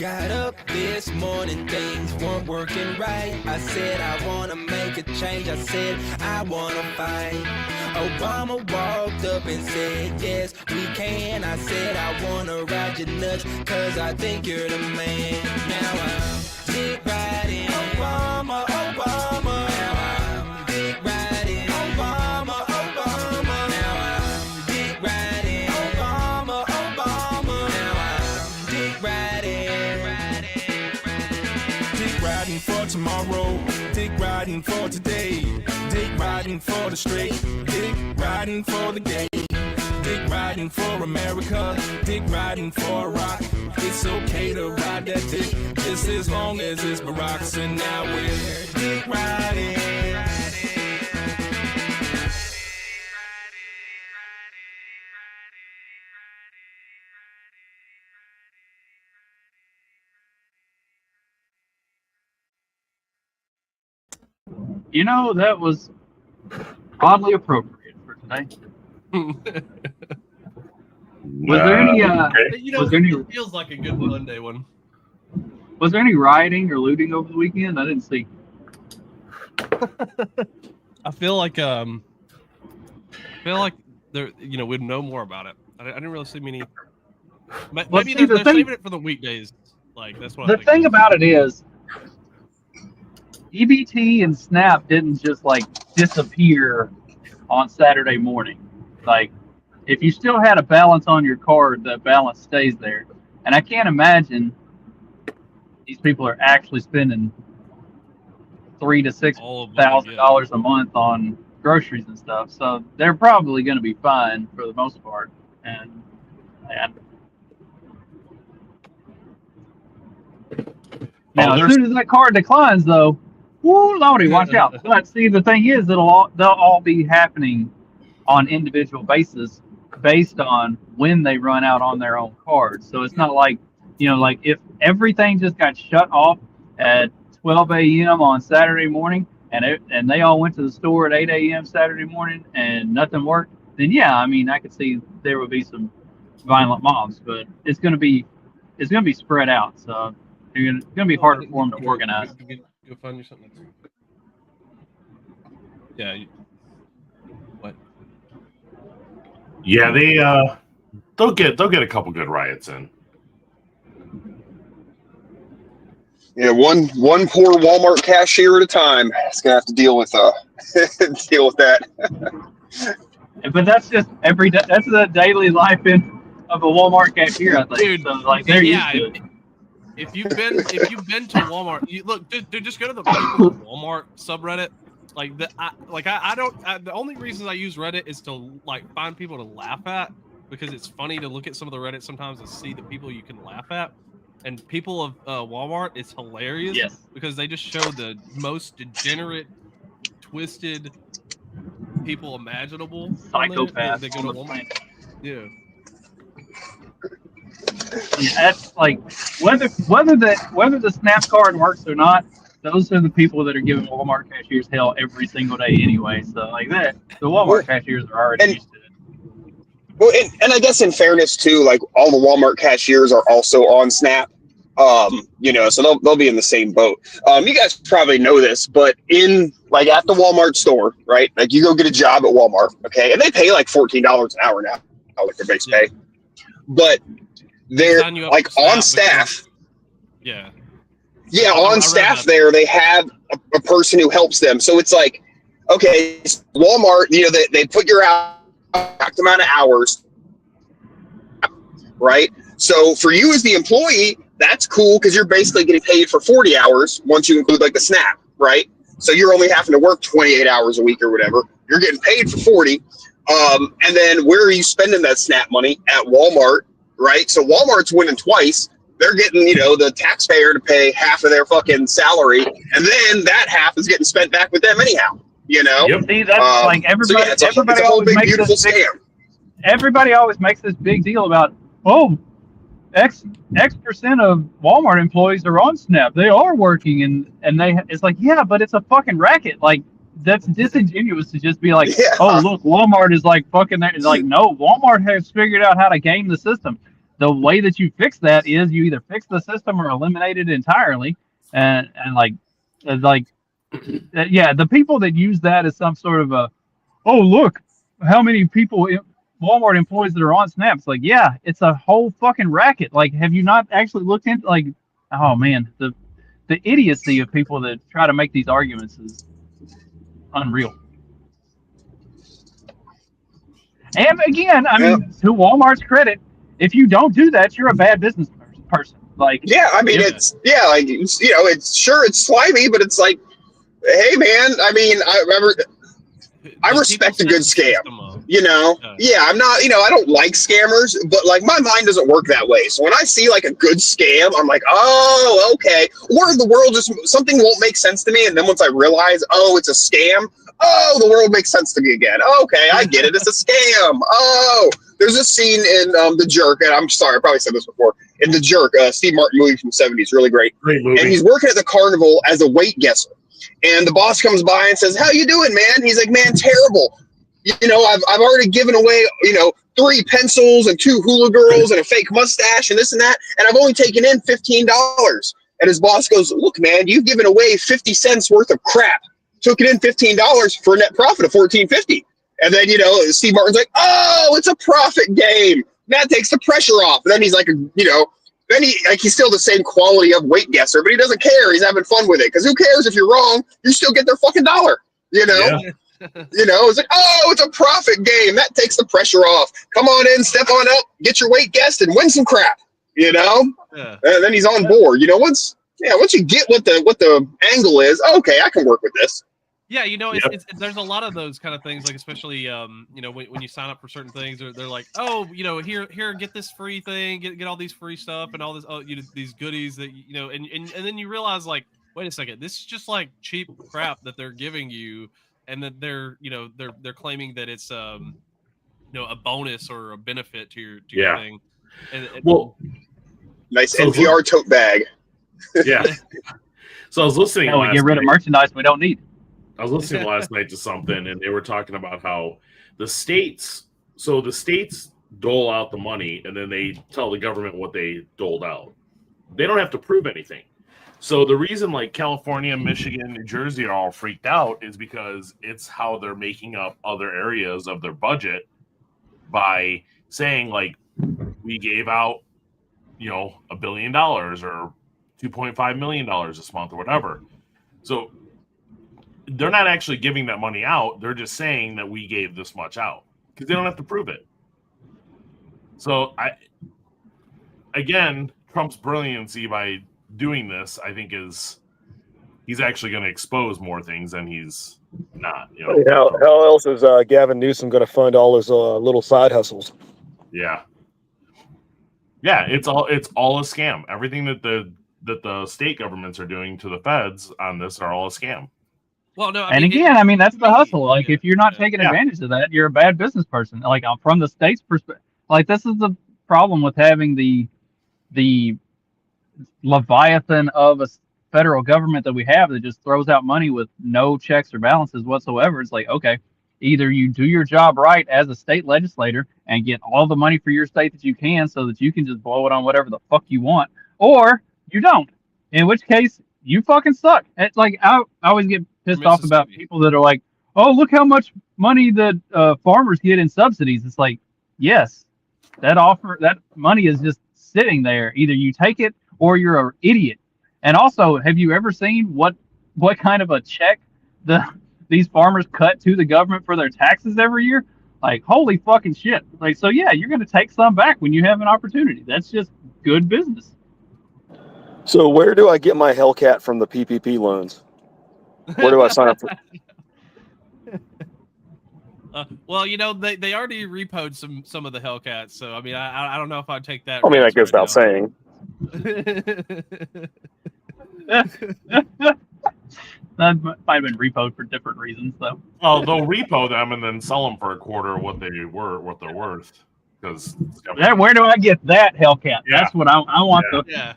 Got up this morning, things weren't working right. I said I wanna make a change, I said I wanna fight. Obama walked up and said, yes, we can. I said I wanna ride your nuts, cause I think you're the man. Now I'm dick riding Obama, Obama. Now I'm dick riding Obama, Obama. Now I'm dick riding Obama, Obama. Now I'm dick riding. Dick riding for tomorrow, dick riding for today, dick riding for the straight, dick riding for the gay, dick riding for America, dick riding for rock. It's okay to ride that dick, just as long as it's Barack's, and now we're dick riding. You know, that was oddly appropriate for today. Was there any? Was there any? It feels like a good Monday one. Was there any rioting or looting over the weekend? I didn't see. I feel like there. We'd know more about it. I didn't really see many. Maybe they're saving it for the weekdays. Like that's what. The thing about it is, EBT and Snap didn't just like disappear on Saturday morning. Like, if you still had a balance on your card, that balance stays there. And I can't imagine these people are actually spending $3,000 to $6,000 a month on groceries and stuff. So they're probably going to be fine for the most part. And now, as soon as that card declines, though, woo, lordy, watch out. But see, the thing is, they'll all be happening on individual basis based on when they run out on their own cards. So it's not like, like if everything just got shut off at 12 a.m. on Saturday morning and they all went to the store at 8 a.m. Saturday morning and nothing worked, then yeah, I mean, I could see there would be some violent mobs, but it's going to be spread out. So it's going to be harder for them to organize. Go find you something. Yeah. What? Yeah, they'll get a couple good riots in. Yeah, one poor Walmart cashier at a time. It's gonna have to deal with that. But that's just every day. That's the daily life of a Walmart cashier, I think. Dude, so like they're used to it. If you've been to Walmart, dude, just go to the Walmart subreddit. Like the only reason I use Reddit is to like find people to laugh at, because it's funny to look at some of the Reddit sometimes and see the people you can laugh at. And people of Walmart, it's hilarious because they just show the most degenerate, twisted people imaginable. Psychopaths. They go to Walmart. Yeah. Yeah, that's like whether the Snap card works or not, those are the people that are giving Walmart cashiers hell every single day anyway. So like that, the Walmart cashiers are already used to it. Well, and I guess in fairness too, like all the Walmart cashiers are also on Snap. So they'll be in the same boat. You guys probably know this, but in like at the Walmart store, right? Like you go get a job at Walmart, okay, and they pay like $14 an hour now, like their base pay. But they're like on staff. Yeah, on staff there, they have a person who helps them. So it's like, okay, Walmart, they put your exact amount of hours, right? So for you as the employee, that's cool because you're basically getting paid for 40 hours once you include like the Snap, right? So you're only having to work 28 hours a week or whatever. You're getting paid for 40. And then where are you spending that Snap money? At Walmart, right? So Walmart's winning twice. They're getting, the taxpayer to pay half of their fucking salary, and then that half is getting spent back with them anyhow. Yep. See, that's like everybody. So everybody always makes beautiful scam. Everybody always makes this big deal about X percent of Walmart employees are on Snap. They are working, and it's like, yeah, but it's a fucking racket. Like that's disingenuous to just be like, oh look, Walmart is like fucking there. It's like, no, Walmart has figured out how to game the system. the way that you fix that is you either fix the system or eliminate it entirely. And yeah, the people that use that as some sort of a, oh, look, how many people, Walmart employees that are on Snap. It's like, yeah, it's a whole fucking racket. Like, have you not actually looked into, like, oh man, the idiocy of people that try to make these arguments is unreal. And again, I mean, to Walmart's credit, if you don't do that, you're a bad business person. Like, yeah, I mean, it's it's slimy, but it's like, hey, man, I mean, I respect a good scam, Yeah, I'm not, I don't like scammers, but like my mind doesn't work that way. So when I see like a good scam, I'm like, oh, okay. Or the world something won't make sense to me. And then once I realize, oh, it's a scam, oh, the world makes sense to me again. Okay, I get it. It's a scam. Oh, there's a scene in The Jerk, and I'm sorry, I probably said this before. In The Jerk, Steve Martin movie from the 70s, really great. Great movie. And he's working at the carnival as a weight guesser. And the boss comes by and says, how you doing, man? He's like, man, terrible. I've already given away, 3 pencils and 2 hula girls and a fake mustache and this and that. And I've only taken in $15. And his boss goes, look, man, you've given away 50 cents worth of crap. Took it in $15 for a net profit of $14.50. And then, Steve Martin's like, oh, it's a profit game. That takes the pressure off. And then he's like, then he's still the same quality of weight guesser, but he doesn't care. He's having fun with it. Because who cares if you're wrong? You still get their fucking dollar, Yeah. It's like, oh, it's a profit game. That takes the pressure off. Come on in, step on up, get your weight guessed, and win some crap. Yeah. And then he's on board. Once you get what the angle is, okay, I can work with this. Yeah, it's, there's a lot of those kind of things, like especially when you sign up for certain things, they're like, oh, here, get this free thing, get all these free stuff and all this, these goodies that and then you realize, like, wait a second, this is just like cheap crap that they're giving you, and that they're claiming that it's a bonus or a benefit to your thing. And nice NPR tote bag. Yeah. So I was listening. We get rid of merchandise we don't need. I was listening last night to something, and they were talking about how the states dole out the money, and then they tell the government what they doled out. They don't have to prove anything. So the reason like California, Michigan, New Jersey are all freaked out is because it's how they're making up other areas of their budget by saying, like, we gave out, $1 billion or $2.5 million this month or whatever. So they're not actually giving that money out. They're just saying that we gave this much out because they don't have to prove it. So Trump's brilliancy by doing this, I think, is he's actually going to expose more things than he's not. How else is Gavin Newsom going to fund all his little side hustles? Yeah. Yeah, it's all a scam. Everything that the state governments are doing to the feds on this are all a scam. Well, no, again, that's the hustle. Like, if you're not taking advantage of that, you're a bad business person. Like, from the state's perspective, like, this is the problem with having the leviathan of a federal government that we have that just throws out money with no checks or balances whatsoever. It's like, okay, either you do your job right as a state legislator and get all the money for your state that you can so that you can just blow it on whatever the fuck you want, or you don't, in which case you fucking suck. It's like, I always get pissed off about people that are like, oh, look how much money that farmers get in subsidies. It's like, yes, that money is just sitting there. Either you take it or you're an idiot. And also, have you ever seen what kind of a check these farmers cut to the government for their taxes every year? Like, holy fucking shit. Like, so yeah, you're going to take some back when you have an opportunity. That's just good business. So where do I get my Hellcat from the PPP loans? Where do I sign up for? Well, they already repoed some of the Hellcats, so I mean, I don't know if I'd take that. I mean, that goes without saying. That might have been repoed for different reasons, though. Oh, they'll repo them and then sell them for a quarter of what they're worth. Because where do I get that Hellcat? Yeah. That's what I want.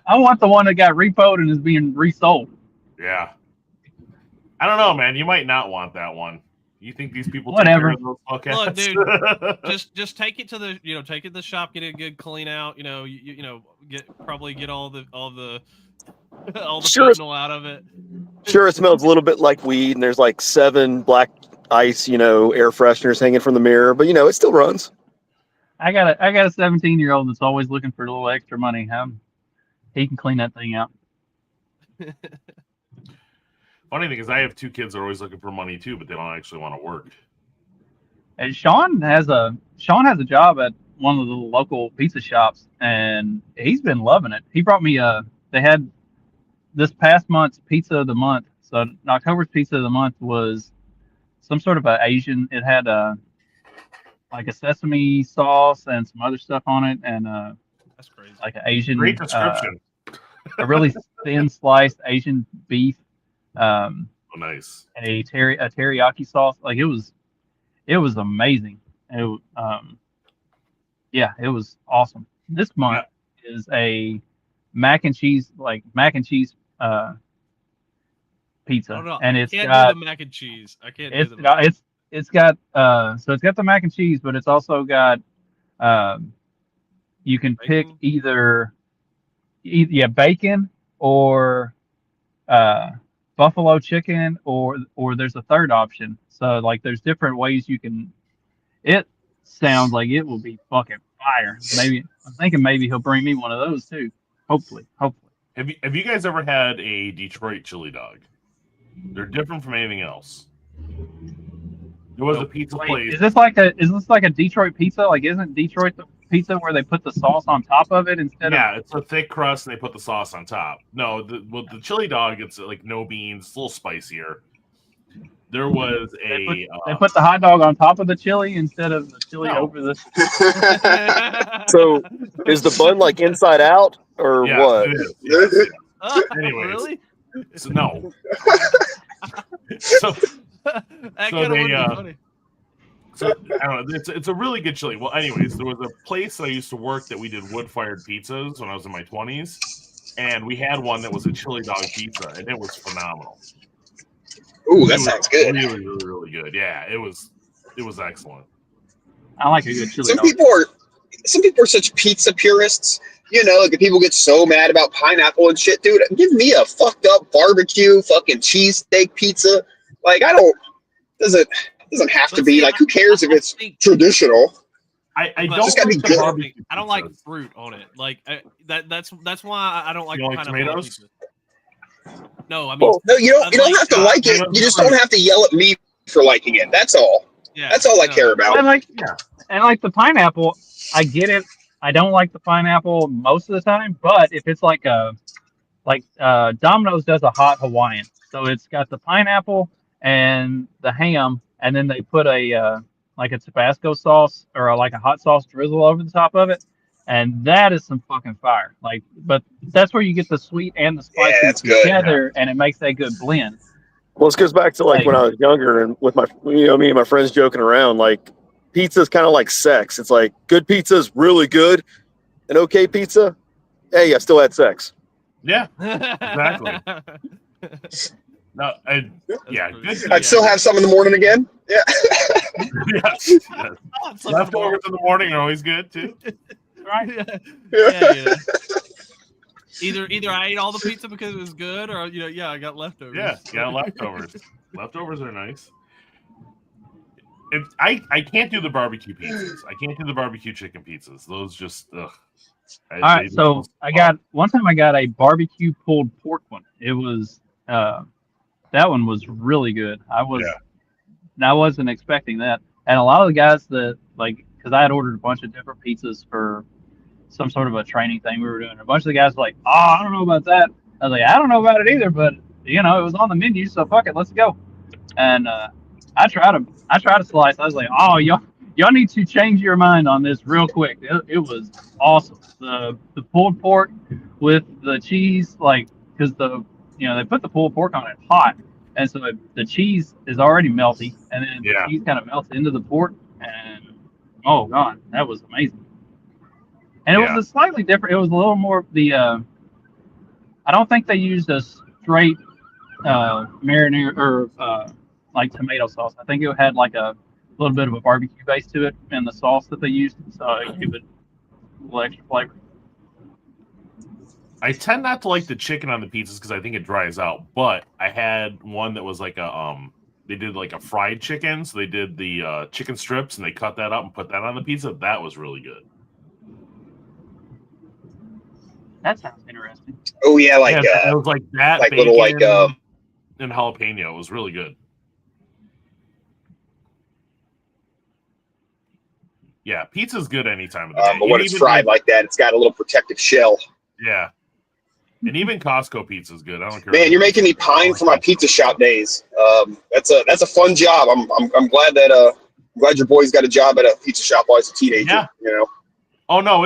I want the one that got repoed and is being resold. Yeah. I don't know, man. You might not want that one. You think these people Whatever. take care of those Hellcats? Look, dude, just take it to the take it to the shop, get it a good clean out. Get all the Sure. fentanyl out of it. Sure, it smells a little bit like weed, and there's like 7 black ice, air fresheners hanging from the mirror, but it still runs. I got a 17-year-old that's always looking for a little extra money. He can clean that thing out. Funny thing is, I have 2 kids that are always looking for money too, but they don't actually want to work. And Sean has a job at one of the local pizza shops, and he's been loving it. He brought me they had this past month's pizza of the month. So October's pizza of the month was some sort of Asian. It had like a sesame sauce and some other stuff on it, and that's crazy. like an Asian. Great description. A really thin sliced Asian beef. Nice. A teriyaki sauce. Like it was amazing. It was awesome. This month is a mac and cheese pizza, and it's got do the mac and cheese. I can't. It's got so it's got the mac and cheese, but it's also got you can pick either bacon or buffalo chicken, or there's a third option. So like there's different ways you can. It sounds like it will be fucking fire. Maybe I'm thinking maybe he'll bring me one of those too. Hopefully. Have you guys ever had a Detroit chili dog? They're different from anything else. There was a pizza place. Is this like a Detroit pizza? Like, isn't Detroit the pizza where they put the sauce on top of it instead of? Yeah, it's a thick crust and they put the sauce on top. No, the chili dog, it's like no beans, it's a little spicier. There was they put the hot dog on top of the chili instead of the chili over the. So is the bun like inside out or what? It is. Yes. Anyways, really? So, no. So I don't know. It's a really good chili. Well, anyways, there was a place I used to work that we did wood-fired pizzas when I was in my 20s, and we had one that was a chili dog pizza, and it was phenomenal. Ooh, that sounds good. Really, really, really good. Yeah, it was excellent. I like a good chili Some dog. people are such pizza purists. Like the people get so mad about pineapple and shit, dude. Give me a fucked up barbecue fucking cheesesteak pizza. Like doesn't have to be like, who cares if it's traditional? I don't Just gotta be good. I don't like fruit on it. Like that's why I don't like pineapple tomatoes. Pizza. No, I mean No, you don't have to like it. You just don't have to yell at me for liking it. That's all. Yeah, that's all I care about. And like the pineapple, I get it. I don't like the pineapple most of the time, but if it's like Domino's does a hot Hawaiian, so it's got the pineapple and the ham, and then they put a Tabasco sauce or a hot sauce drizzle over the top of it, and that is some fucking fire. But that's where you get the sweet and the spicy together, and it makes that good blend. Well, this goes back to when I was younger and with my, me and my friends joking around, pizza is kind of like sex. It's like good pizza is really good, and okay pizza, hey, I still had sex. Yeah, exactly. No, good. I'd still have some in the morning again. Yeah. yes. Leftovers in the morning are always good too. Right? Yeah. Either I ate all the pizza because it was good, or I got leftovers. Yeah, leftovers. Leftovers are nice. I can't do the barbecue pizzas. I can't do the barbecue chicken pizzas. Those just ugh. All right, so one time I got a barbecue pulled pork one. It was that one was really good. I wasn't expecting that, and a lot of the guys that because I had ordered a bunch of different pizzas for some sort of a training thing we were doing. A bunch of the guys were like, "Oh, I don't know about that." I was like, "I don't know about it either, but it was on the menu, so fuck it, let's go." And I tried a slice. I was like, "Oh, y'all need to change your mind on this real quick." It was awesome. The pulled pork with the cheese, because they put the pulled pork on it hot, and so the cheese is already melty, and then the cheese kind of melts into the pork, and oh god, that was amazing. And it was a slightly different. It was a little more the. I don't think they used a straight marinara or like tomato sauce. I think it had like a little bit of a barbecue base to it and the sauce that they used, so it gave it a little extra flavor. I tend not to like the chicken on the pizzas because I think it dries out. But I had one that was like a they did like a fried chicken, so they did the chicken strips and they cut that up and put that on the pizza. That was really good. That sounds interesting. Oh yeah, like it was like that, like bacon little like and jalapeno. It was really good. Yeah, pizza's good any time of the day. but when it's fried like that, it's got a little protective shell. Yeah, and even Costco pizza's good. I don't care. Man, you're making me pine for my pizza shop days. That's a fun job. I'm glad that I'm glad your boy's got a job at a pizza shop while he's a teenager. Yeah. You know. Oh no,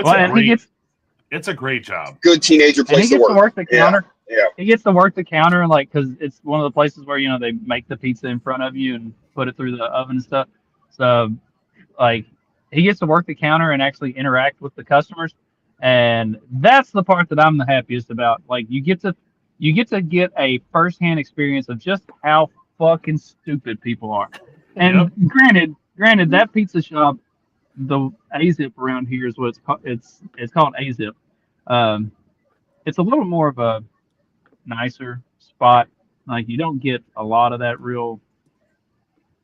It's a great job. Good teenager place and he gets to work the counter. Yeah. He gets to work the counter, like, because it's one of the places where, you know, they make the pizza in front of you and put it through the oven and stuff. So, like, he gets to work the counter and actually interact with the customers. And that's the part that I'm the happiest about. Like, you get to get a firsthand experience of just how fucking stupid people are. And granted, that pizza shop, the A-Zip around here is what it's called. It's called A-Zip. It's a little more of a nicer spot. Like, you don't get a lot of that real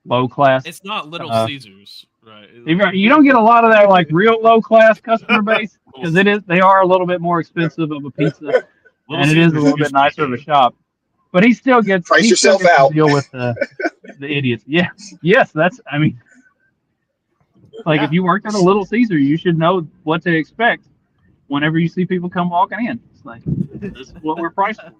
low class. It's not Little Caesars, right? You don't get a lot of that like real low class customer base because they are a little bit more expensive of a pizza, and it is a little bit nicer of a shop. But he still gets price yourself out. To deal with the idiots. Yeah, yes, I mean, like if you worked at a Little Caesar, you should know what to expect whenever you see people come walking in. It's like, this is what we're priced for.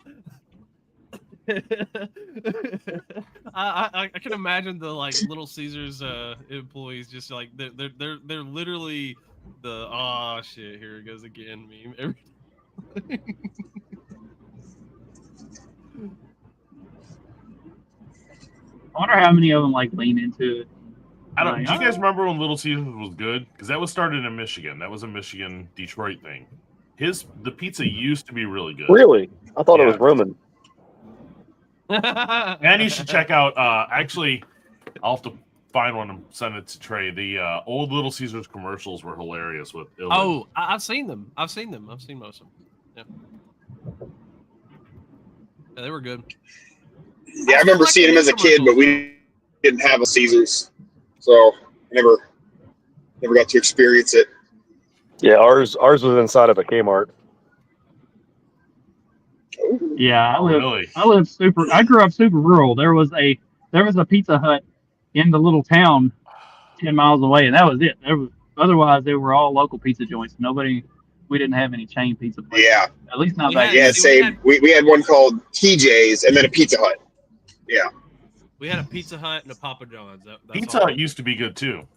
I can imagine the like Little Caesars employees just like they're literally the oh shit, here it goes again meme every I wonder how many of them like lean into it. I don't. Do you guys remember when Little Caesars was good? Because that was started in Michigan. That was a Michigan Detroit thing. The pizza used to be really good. Really? I thought it was Roman. And you should check out. Actually, I'll have to find one and send it to Trey. The old Little Caesars commercials were hilarious. I've seen them. I've seen most of them. Yeah, they were good. Yeah, I remember seeing them as a kid, but we didn't have a Caesars, so never got to experience it. Yeah, ours was inside of a Kmart. Yeah, I grew up super rural. There was a Pizza Hut in the little town 10 miles away, and that was it. Otherwise they were all local pizza joints. We didn't have any chain pizza places. Yeah. At least not back then. Yeah, same. We had one called TJ's and then a Pizza Hut. Yeah. We had a Pizza Hut and a Papa John's. Pizza Hut used to be good too.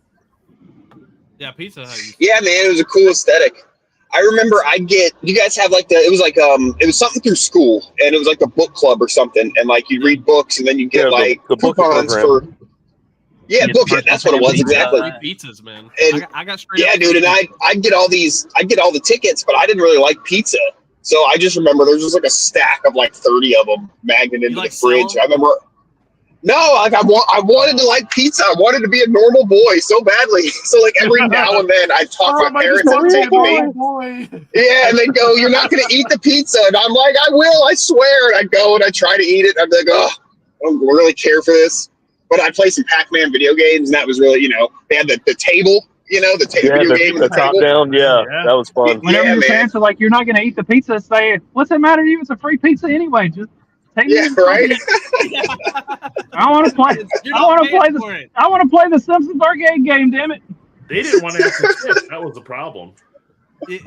Yeah, Pizza Hut. Yeah, man, it was a cool aesthetic. I remember you guys have like it was something through school, and it was like a book club or something, and like you read books and then you get the coupons for book it. That's what it was exactly. Pizzas, man. And I got straight. Yeah, dude, and I'd get all the tickets, but I didn't really like pizza, so I just remember there was just like a stack of like 30 of them magneted into the fridge. I remember. No, like I wanted to like pizza. I wanted to be a normal boy so badly. So like every now and then I'd talk to my parents and take me. Yeah, and they'd go, "You're not going to eat the pizza," and I'm like, "I will, I swear." And I'd go and I'd try to eat it. I'd be like, "Oh, I don't really care for this." But I'd play some Pac-Man video games, and that was really, they had the table, the video game. The top down, that was fun. Whenever your parents are like, "You're not going to eat the pizza," say, "What's it matter to you? It's a free pizza anyway. Just take it." Right. I want to play. I want to play the Simpsons arcade game. Damn it! They didn't want to have to tip. That was the problem.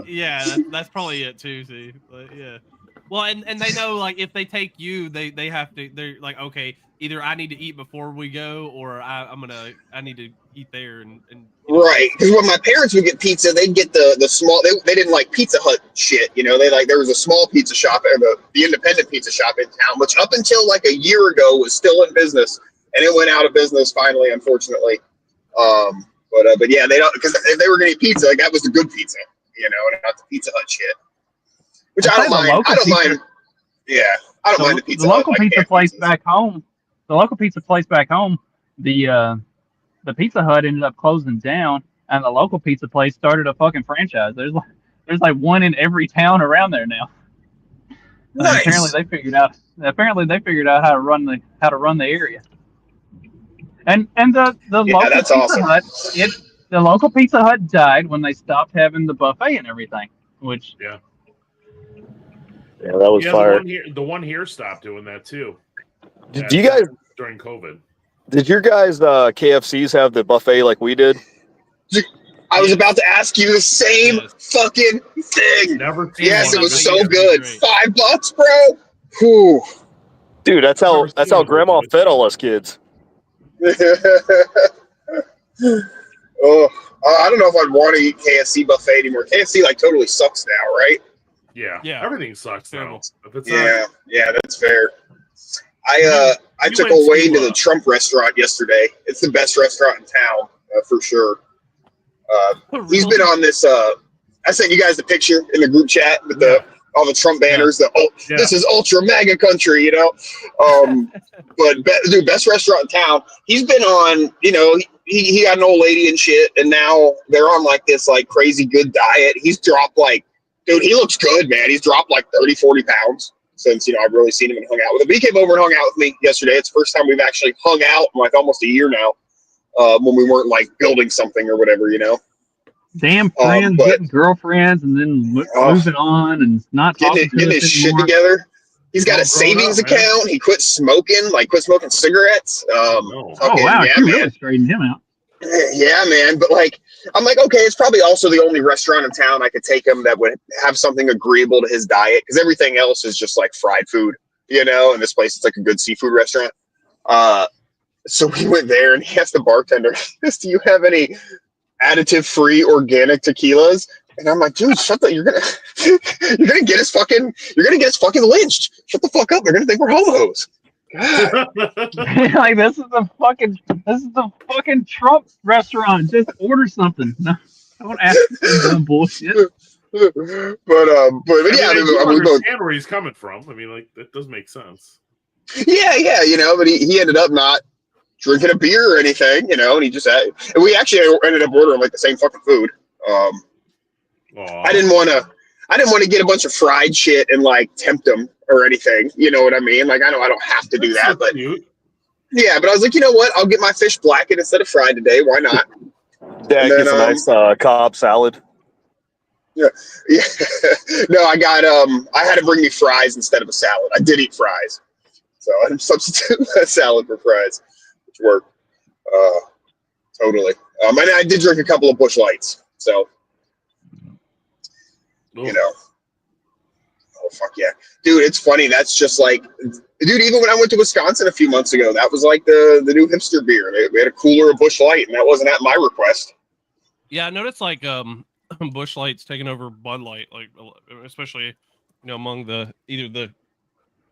Yeah, that's probably it too. See, but yeah. Well, and they know like if they take you, they have to. They're like, okay, either I need to eat before we go, or I need to eat there and Right, because when my parents would get pizza, they'd get the small. They didn't like Pizza Hut shit, They there was a small pizza shop, the independent pizza shop in town, which up until like a year ago was still in business, and it went out of business finally, unfortunately. But yeah, they don't, because if they were going to eat pizza, like that was the good pizza, and not the Pizza Hut shit. Which I don't mind. I don't mind. Yeah, I don't mind the pizza. The local Hut, pizza place back home, local pizza place back home, the Pizza Hut ended up closing down, and the local pizza place started a fucking franchise. There's like one in every town around there now. Nice. Apparently they figured out how to run the area. And the local that's Pizza awesome. Hut, the local Pizza Hut died when they stopped having the buffet and everything. Which Yeah, that was fire. The one here stopped doing that too. Do you guys during COVID? Did your guys KFCs have the buffet like we did? I was about to ask you the same fucking thing. Never. Yes, it was so good. $5, bro. Whew. Dude, that's how Grandma fed all us kids. Oh, I don't know if I'd want to eat KFC buffet anymore. KFC like totally sucks now, right? Yeah. Everything sucks now. If it's yeah, that's fair. I took Wayne to the Trump restaurant yesterday. It's the best restaurant in town for sure. He's been on this. I sent you guys the picture in the group chat with all the Trump banners. This is ultra mega country, you know. But dude, best restaurant in town. He's been on. You know, he got an old lady and shit, and now they're on like this like crazy good diet. He's dropped like, dude, he looks good, man. He's dropped like 30-40 pounds since, you know, I've really seen him and hung out with him. But he came over and hung out with me yesterday. It's the first time we've actually hung out in like almost a year now, when we weren't like building something or whatever, you know. Damn friends getting girlfriends and then moving on and not talking getting his shit together. He's got a savings account. Man. He quit smoking cigarettes. Wow, you really straightened him out. Yeah, man. But like, I'm like, okay, it's probably also the only restaurant in town I could take him that would have something agreeable to his diet, because everything else is just like fried food, you know. And this place, it's like a good seafood restaurant. So we went there, and he asked the bartender, "Do you have any additive-free organic tequilas?" And I'm like, dude, shut the, you're gonna get us fucking lynched. Shut the fuck up. They're gonna think we're homos. Like this is the fucking Trump restaurant. Just order something. No, don't ask for dumb bullshit. But yeah, I understand where he's coming from. I mean, like, that does make sense. Yeah, you know, but he ended up not drinking a beer or anything, you know, and he just and we actually ended up ordering like the same fucking food. I didn't want to get a bunch of fried shit and like tempt him or anything. You know what I mean? Like, I know I don't have to do that, but yeah, but I was like, you know what? I'll get my fish blackened instead of fried today. Why not? Yeah, get a nice Cobb salad. Yeah. No, I got I had to bring me fries instead of a salad. I did eat fries, so I had to substitute a salad for fries, which worked totally. And I did drink a couple of Busch Lights, so you know. Oh fuck yeah, dude! It's funny. That's just like, dude. Even when I went to Wisconsin a few months ago, that was like the new hipster beer. We had a cooler of Busch Light, and that wasn't at my request. Yeah, I noticed like Busch Light's taking over Bud Light, like especially, you know, among either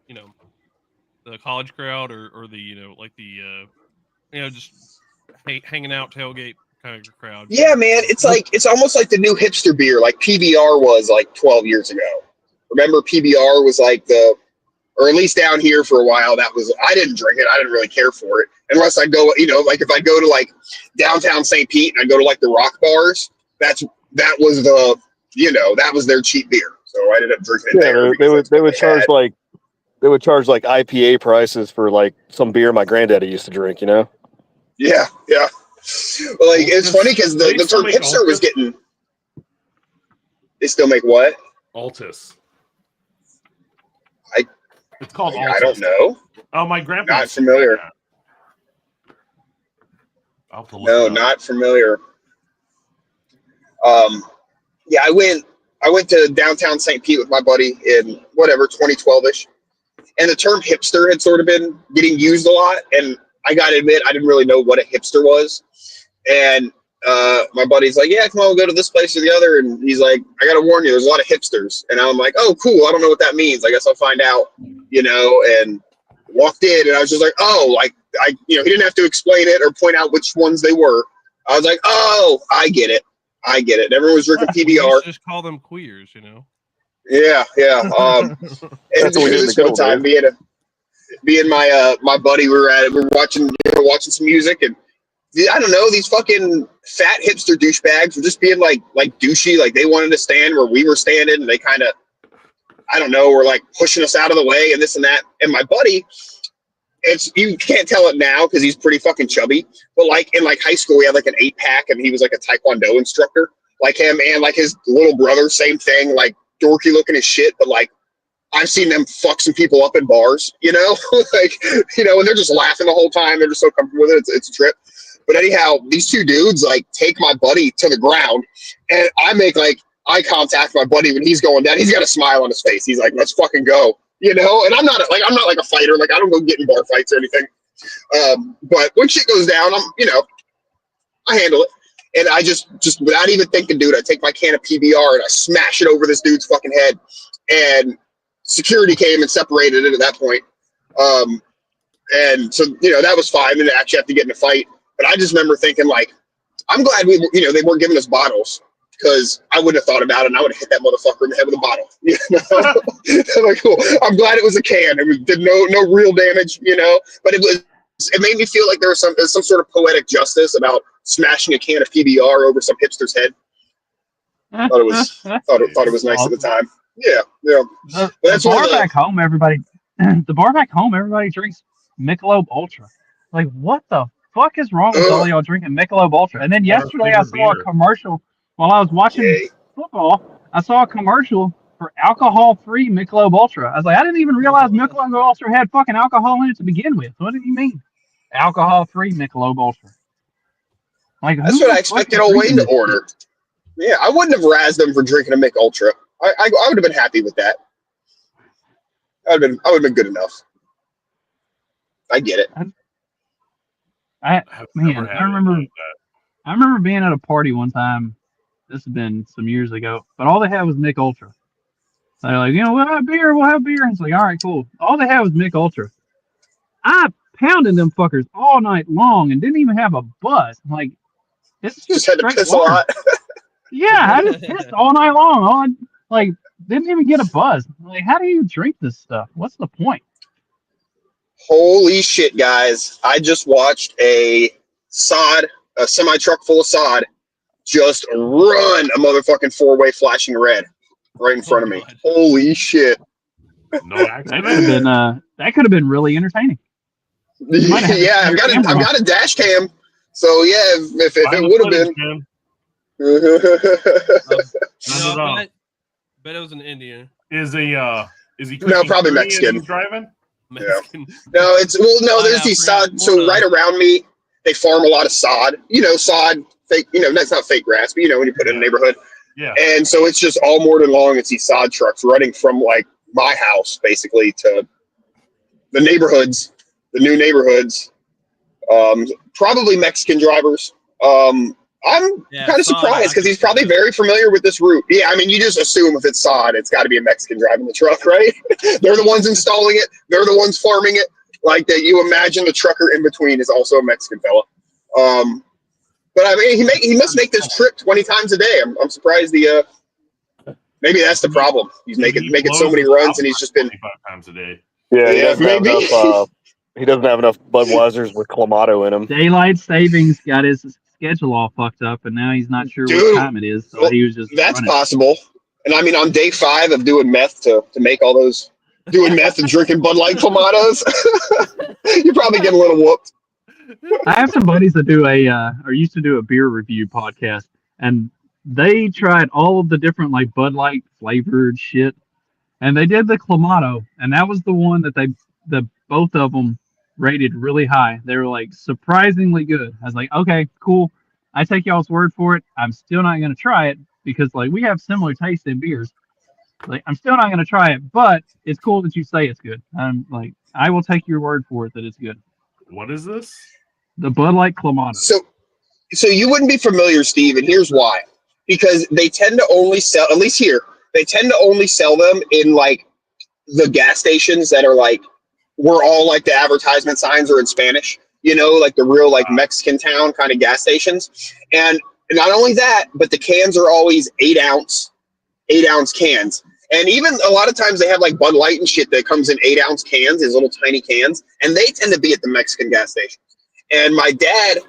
the college crowd or the, you know, like the you know, just hanging out tailgate kind of crowd. Yeah, man, it's almost like the new hipster beer, like PBR was like 12 years ago. Remember, PBR was like or at least down here for a while. That was, I didn't drink it. I didn't really care for it unless I go, you know, like if I go to like downtown St. Pete and I go to like the rock bars, that was that was their cheap beer. So I ended up drinking it there. They would charge like IPA prices for like some beer my granddaddy used to drink, you know? Yeah. Well, like, it's funny because the term hipster was getting. They still make what? Altus. It's called Altus. I don't know. Oh, my grandpa. Not familiar. No, not familiar. Yeah, I went to downtown St. Pete with my buddy in 2012-ish, and the term hipster had sort of been getting used a lot, and I got to admit, I didn't really know what a hipster was. And my buddy's like, yeah, come on, we'll go to this place or the other. And he's like, I got to warn you, there's a lot of hipsters. And I'm like, oh, cool. I don't know what that means. I guess I'll find out, you know, and walked in and I was just like, oh, like, he didn't have to explain it or point out which ones they were. I was like, oh, I get it. And everyone was drinking PBR. Just call them queers, you know? Yeah. And That's what we did in the one time Me and my buddy, we were watching some music, and I don't know, these fucking fat hipster douchebags were just being like douchey, like they wanted to stand where we were standing, and they kind of, I don't know, were like pushing us out of the way and this and that. And my buddy, you can't tell it now because he's pretty fucking chubby, but like in like high school, he had like an 8-pack, and he was like a Taekwondo instructor, like him, and like his little brother, same thing, like dorky looking as shit, but like I've seen them fuck some people up in bars, you know, like, you know, and they're just laughing the whole time. They're just so comfortable with it. It's a trip. But anyhow, these two dudes like take my buddy to the ground, and I make like eye contact with my buddy when he's going down. He's got a smile on his face. He's like, "Let's fucking go," you know. And I'm not like a fighter. Like I don't go get in bar fights or anything. But when shit goes down, I handle it. And I just without even thinking, dude, I take my can of PBR and I smash it over this dude's fucking head. And security came and separated it at that point. And so, you know, that was fine. And actually have to get in a fight. But I just remember thinking, like, I'm glad they weren't giving us bottles, because I wouldn't have thought about it, and I would have hit that motherfucker in the head with a bottle. You know? Like, cool. I'm glad it was a can. It did no real damage, you know. But it made me feel like there was some sort of poetic justice about smashing a can of PBR over some hipster's head. Thought it was nice at the time. Yeah. The bar back home, everybody drinks Michelob Ultra. Like, what the fuck is wrong with all y'all drinking Michelob Ultra? And then yesterday I saw a commercial while I was watching football. I saw a commercial for alcohol-free Michelob Ultra. I was like, I didn't even realize Michelob Ultra had fucking alcohol in it to begin with. What do you mean, alcohol-free Michelob Ultra? Like, that's what I expected old Wayne to order. Yeah, I wouldn't have razzed them for drinking a Mick Ultra. I would have been happy with that. I would have been good enough. I get it. I remember being at a party one time. This has been some years ago, but all they had was Mick Ultra. So they're like, you know, we'll have beer. And it's like, all right, cool. All they had was Mick Ultra. I pounded them fuckers all night long and didn't even have a buzz. I'm like, it's just had to piss a lot. Yeah, I just pissed all night long. Didn't even get a buzz. Like, how do you drink this stuff? What's the point? Holy shit, guys. I just watched a semi-truck full of sod, just run a motherfucking 4-way flashing red right in front of me. Holy shit. No accident. That could have been really entertaining. Yeah, I've got a dash cam. So yeah, if it would have been. Bet it was an Indian. Is he no, probably Mexican driving? Mexican. Yeah. No, there's these sod. So right around me, they farm a lot of sod. You know, sod, fake. You know, that's not fake grass, but you know when you put it in a neighborhood. Yeah. And so it's just all morning long. It's these sod trucks running from like my house basically to the neighborhoods, the new neighborhoods. Probably Mexican drivers. I'm kind of surprised because he's probably very familiar with this route. Yeah, I mean, you just assume if it's sod, it's got to be a Mexican driving the truck, right? They're the ones installing it. They're the ones farming it. Like that, you imagine the trucker in between is also a Mexican fella. But I mean, he must make this trip 20 times a day. I'm surprised maybe that's the problem. He's making so many runs, and he's just been 25 times a day. Yeah, he doesn't have enough Budweisers with Clamato in them. Daylight savings got his schedule all fucked up, and now he's not sure what time it is. So he was just that's running. Possible. And I mean, on day 5 of doing meth to make all those doing meth and drinking Bud Light Clamatos, you probably get a little whooped. I have some buddies that used to do a beer review podcast, and they tried all of the different like Bud Light flavored shit, and they did the Clamato, and that was the one that both of them rated really high. They were like surprisingly good. I was like, okay, cool. I take y'all's word for it. I'm still not going to try it because like we have similar taste in beers. Like I'm still not going to try it, but it's cool that you say it's good. I'm like, I will take your word for it that it's good. What is this? The Bud Light Clamato. So you wouldn't be familiar, Steve, and here's why. Because they tend to only sell, at least here, they tend to only sell them in like the gas stations that are like where all like the advertisement signs are in Spanish, you know, like the real like Mexican town kind of gas stations. And not only that, but the cans are always 8 ounce cans. And even a lot of times they have like Bud Light and shit that comes in 8-ounce cans, these little tiny cans, and they tend to be at the Mexican gas stations. And my dad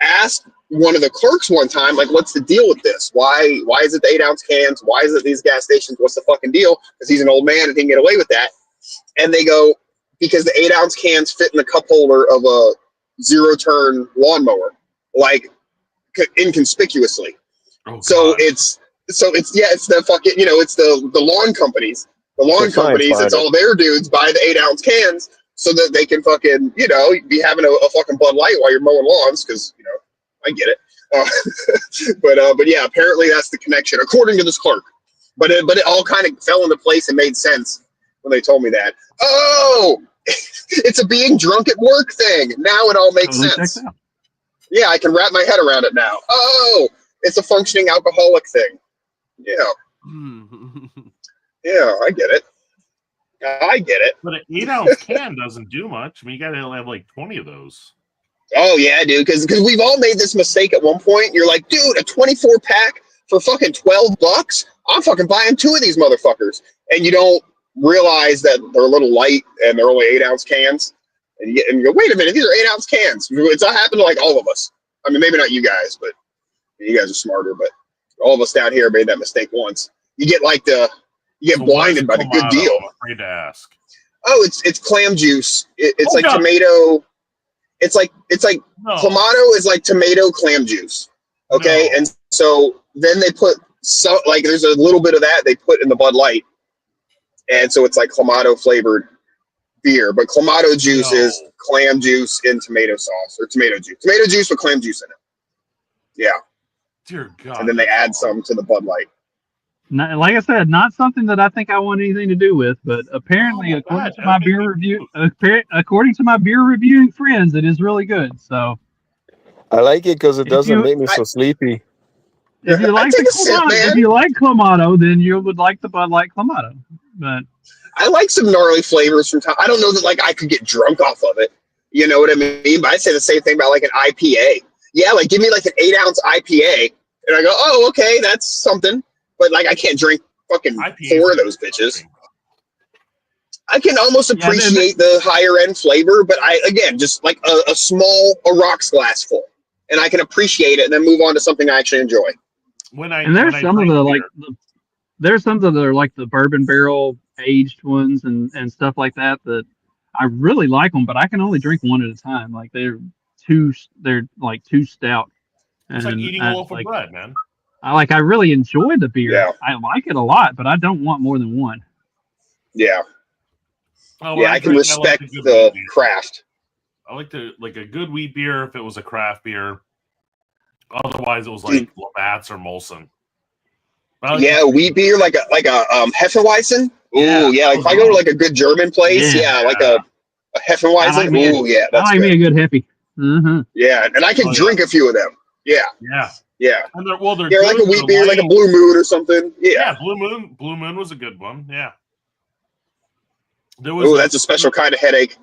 asked one of the clerks one time, like, what's the deal with this? Why is it the 8-ounce cans? Why is it these gas stations? What's the fucking deal? Because he's an old man and he can get away with that. And they go, because the 8-ounce cans fit in the cup holder of a 0-turn lawnmower, like inconspicuously. Oh, So God. it's the fucking, it's the lawn companies. The lawn companies, it's all their dudes buy the 8-ounce cans so that they can fucking, be having a fucking Bud Light while you're mowing lawns, because, I get it. But yeah, apparently that's the connection, according to this clerk. But it all kind of fell into place and made sense when they told me that. Oh, it's a being drunk at work thing. Now it all makes sense. Yeah, I can wrap my head around it now. Oh, it's a functioning alcoholic thing. Yeah. Yeah, I get it. But an 8-ounce can doesn't do much. I mean, you got to have like 20 of those. Oh, yeah, dude, because we've all made this mistake at one point. You're like, dude, a 24-pack for fucking $12? I'm fucking buying 2 of these motherfuckers. And you don't realize that they're a little light and they're only 8-ounce cans. And you go, wait a minute, these are 8-ounce cans. It's happened to like all of us. I mean, maybe not you guys, but you guys are smarter. But all of us down here made that mistake once. You get blinded by the good deal. I'm afraid to ask. Oh, it's clam juice. It's like God. tomato. It's like Clamato is like tomato clam juice. Okay, and so then they put there's a little bit of that they put in the Bud Light, and so it's like Clamato flavored beer. But Clamato juice is clam juice in tomato sauce or tomato juice with clam juice in it. Yeah. Dear God. And then they add some to the Bud Light. Like I said, not something that I think I want anything to do with, but apparently, according to my beer reviewing friends, it is really good. So I like it because it doesn't make me so sleepy. If you like Clamato, then you would like the Bud Light Clamato. But I like some gnarly flavors from time. I don't know that like I could get drunk off of it. You know what I mean? But I'd say the same thing about like an IPA. Yeah, like give me like an 8-ounce IPA, and I go, oh, okay, that's something. But like I can't drink fucking IPA 4 of those bitches. I can almost appreciate the higher end flavor, but just like a rocks glass full, and I can appreciate it and then move on to something I actually enjoy. There's some that are like the bourbon barrel aged ones and stuff like that I really like them, but I can only drink one at a time. Like they're too stout. It's like eating a loaf of bread, man. I really enjoy the beer. Yeah. I like it a lot, but I don't want more than one. Yeah. Oh, I can respect the craft. I like a good wheat beer if it was a craft beer. Otherwise, it was like Labatt's or Molson. Wheat beer like a Hefeweizen. Ooh, yeah. Like if I go to like a good German place, like a Hefeweizen. That's me a good Hefe. Mm-hmm. Yeah, and I can drink a few of them. Yeah. Yeah. And they're like a wheat beer, like a Blue Moon or something. Yeah. Blue Moon was a good one. Yeah. That's a special kind of headache.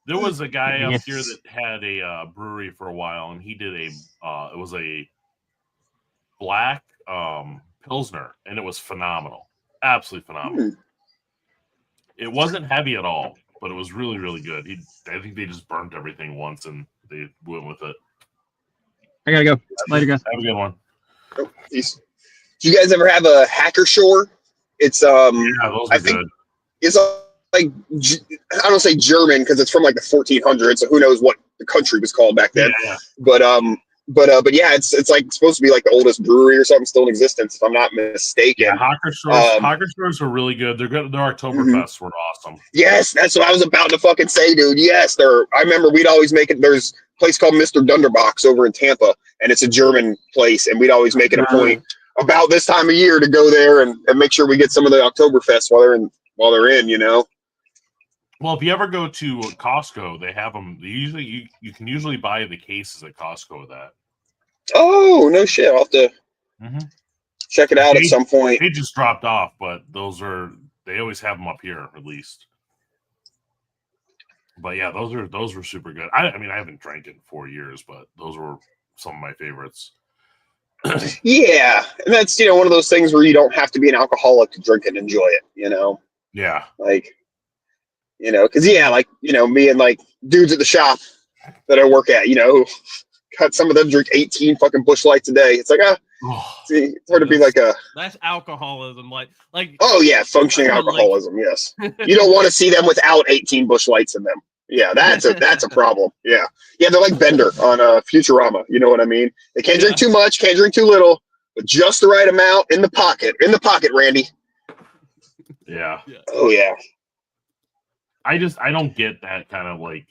There was a guy up here that had a brewery for a while, and he did it was a black Pilsner, and it was phenomenal. Absolutely phenomenal. It wasn't heavy at all, but it was really, really good. I think they just burnt everything once, and they went with it. I gotta go. Later, guys. Have a good one. Oh, peace. Do you guys ever have a Hacker Shore? It's those are good. It's like I don't say German because it's from like the 1400s, so who knows what the country was called back then. Yeah. But yeah, it's like supposed to be like the oldest brewery or something still in existence, if I'm not mistaken. Yeah, Hacker Shores are really good. They're good. Their Oktoberfests were awesome. Yes, that's what I was about to fucking say, dude. Yes, I remember we'd always make it. There's a place called Mr. Dunderbox over in Tampa, and it's a German place, and we'd always make it a point about this time of year to go there and make sure we get some of the Oktoberfest while they're in, you know. Well, if you ever go to Costco, they have them. You can usually buy the cases at Costco of that. Oh, no shit! I'll have to check it out at some point. They just dropped off, but they always have them up here at least. But yeah, those were super good. I mean, I haven't drank it in 4 years, but those were some of my favorites. Yeah, and that's one of those things where you don't have to be an alcoholic to drink and enjoy it. Yeah. Like because me and like dudes at the shop that I work at, who got some of them drink 18 fucking Busch Lights a day. It's like it's hard to be like that's alcoholism. Like oh yeah, functioning alcoholism. Yes, you don't want to see them without 18 Busch Lights in them. Yeah, that's a problem. Yeah, they're like Bender on Futurama. You know what I mean? They can't drink too much, can't drink too little, but just the right amount in the pocket. In the pocket, Randy. Yeah. Oh yeah. I don't get that kind of like.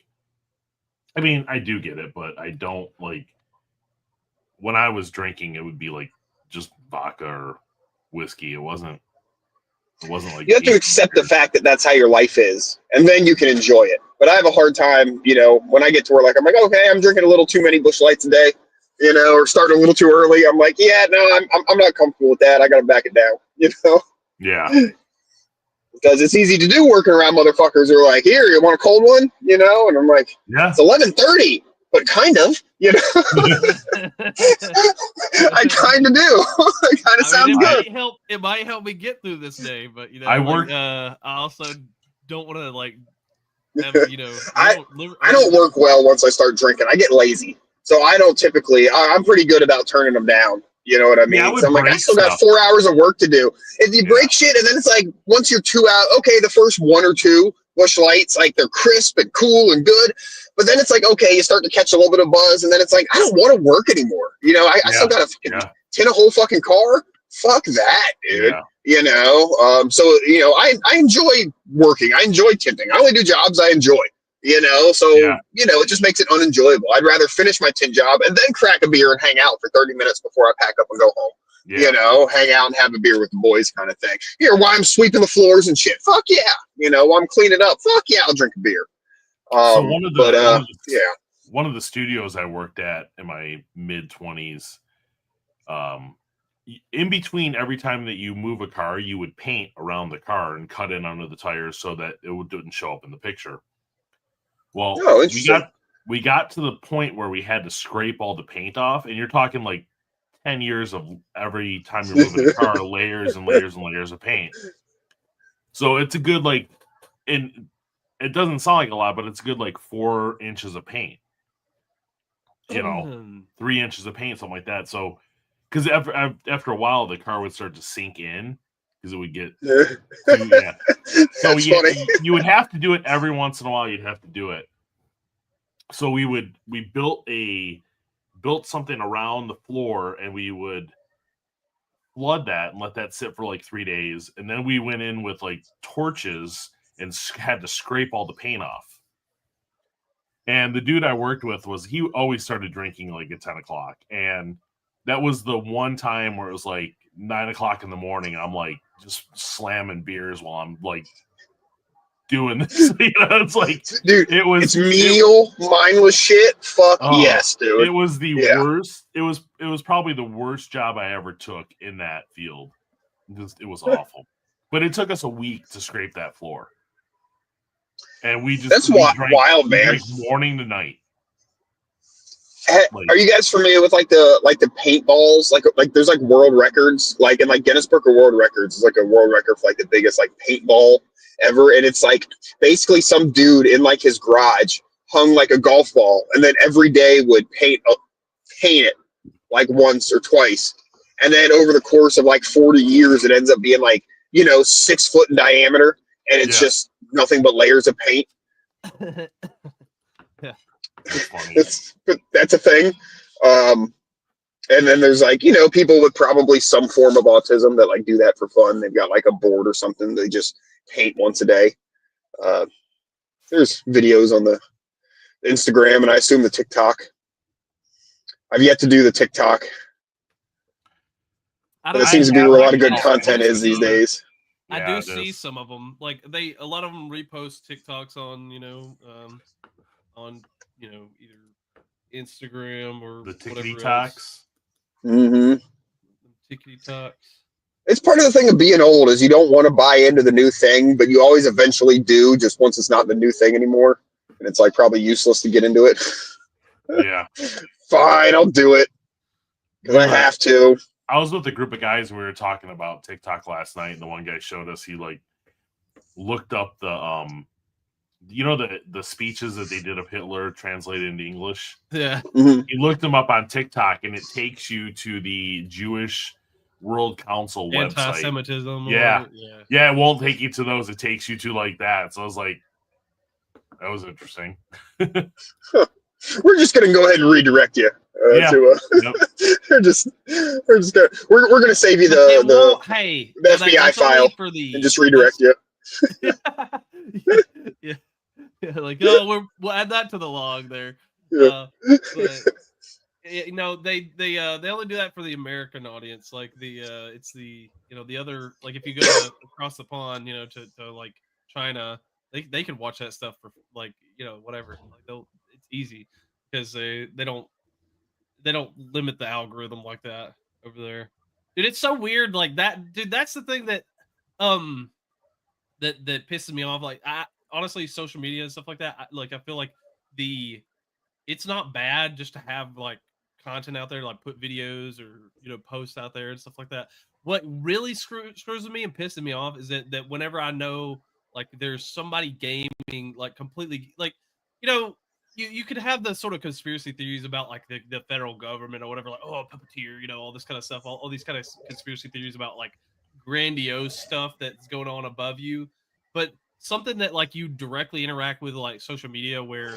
I mean, I do get it, but I don't like. When I was drinking, it would be like just vodka or whiskey. It wasn't like you have to accept the fact that that's how your life is, and then you can enjoy it. But I have a hard time, when I get to where like I'm like, okay, I'm drinking a little too many Busch Lights a day, or starting a little too early. I'm like, yeah, no, I'm not comfortable with that. I got to back it down, Yeah. Because it's easy to do working around motherfuckers who are like, here, you want a cold one, and I'm like, yeah, it's 11:30, but kind of, I kind of do. It kind of sounds good. It might help me get through this day, but I also don't want to like. I don't work well once I start drinking. I get lazy, so I don't typically. I'm pretty good about turning them down. You know what I mean? Yeah, so I'm like, I still got 4 hours of work to do. If you break shit, and then it's like, once you're 2 out, okay, the first 1 or 2 Busch Lights, like they're crisp and cool and good. But then it's like, okay, you start to catch a little bit of buzz, and then it's like, I don't want to work anymore. I still got to tin a whole fucking car. Fuck that, dude. Yeah. So I enjoy working. I enjoy tinting. I only do jobs I enjoy. It just makes it unenjoyable. I'd rather finish my tin job and then crack a beer and hang out for 30 minutes before I pack up and go home. Yeah. Hang out and have a beer with the boys kind of thing. Here, while I'm sweeping the floors and shit. Fuck yeah. While I'm cleaning up. Fuck yeah, I'll drink a beer. So one of the studios I worked at in my mid-20s, in between every time that you move a car, you would paint around the car and cut in under the tires so that it didn't show up in the picture. Well, we got to the point where we had to scrape all the paint off, and you're talking like 10 years of every time you're moving a car, layers and layers and layers of paint. So it's a good and it doesn't sound like a lot, but it's a good 4 inches of paint. 3 inches of paint, something like that. So, because after a while, the car would start to sink in because it would get So you would have to do it every once in a while. You'd have to do it. So we built something around the floor, and we would flood that and let that sit for 3 days, and then we went in with torches and had to scrape all the paint off. And the dude I worked with he always started drinking at 10 o'clock, and that was the one time where it was 9 o'clock in the morning. I'm just slamming beers while I'm doing this. It's dude, it's menial, mindless shit. Fuck yes, dude. It was the worst. It was probably the worst job I ever took in that field. It was awful. But it took us a week to scrape that floor. And that's wild, man. Morning to night. Are you guys familiar with the paintballs? Like there's world records, in Guinness Book of World Records is a world record for the biggest paintball ever, and it's basically some dude in his garage hung a golf ball, and then every day would paint it once or twice, and then over the course of 40 years, it ends up being 6 foot in diameter, and it's just nothing but layers of paint. That's a thing. And then there's people with probably some form of autism that do that for fun. They've got a board or something. They just paint once a day. There's videos on the Instagram, and I assume the TikTok. I've yet to do the TikTok. That seems to be where a lot of good content is these days. I do see some of them. A lot of them repost TikToks on either Instagram or the TikToks. Mm-hmm. TikToks. It's part of the thing of being old is you don't want to buy into the new thing, but you always eventually do. Just once it's not the new thing anymore, and it's probably useless to get into it. Yeah. Fine, I'll do it. because I have to. I was with a group of guys and we were talking about TikTok last night, and the one guy showed us, he like looked up the the speeches that they did of Hitler translated into English. Yeah. Mm-hmm. He looked them up on TikTok, and it takes you to the Jewish World Council website. Anti-Semitism. Yeah. Yeah. Yeah, it won't take you to those. It takes you to like that. So I was like, that was interesting. We're just gonna go ahead and redirect you. Yeah. Yep. we're gonna save you the FBI file and just redirect you. Yeah. Like, oh, we'll add that to the log there. Yeah. But they only do that for the American audience. Like it's the the other, like if you go across the pond, to like China, they can watch that stuff for like whatever. Like it's easy because they don't limit the algorithm like that over there. Dude, it's so weird like that. Dude, that's the thing that that pisses me off. Like honestly, social media and stuff like that, I feel like it's not bad just to have like content out there, like put videos or posts out there and stuff like that. What really screws with me and pisses me off is that whenever I know like there's somebody gaming like completely like you could have the sort of conspiracy theories about like the federal government or whatever, like puppeteer, all this kind of stuff, all these kind of conspiracy theories about like grandiose stuff that's going on above you, but something that like you directly interact with like social media where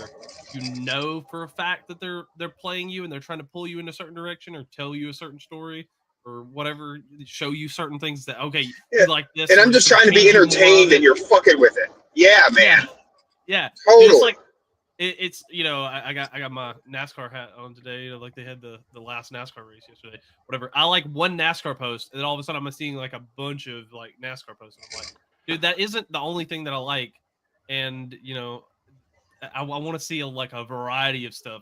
for a fact that they're playing you and they're trying to pull you in a certain direction or tell you a certain story or whatever, show you certain things that you like this, and I'm just trying to be entertained and you're fucking with it. Yeah, man. Yeah. Totally. It's like it's I got my NASCAR hat on today. Like they had the last NASCAR race yesterday. Whatever. I like one NASCAR post, and then all of a sudden I'm seeing like a bunch of like NASCAR posts. And I'm like, dude, that isn't the only thing that I like, and I want to see a variety of stuff.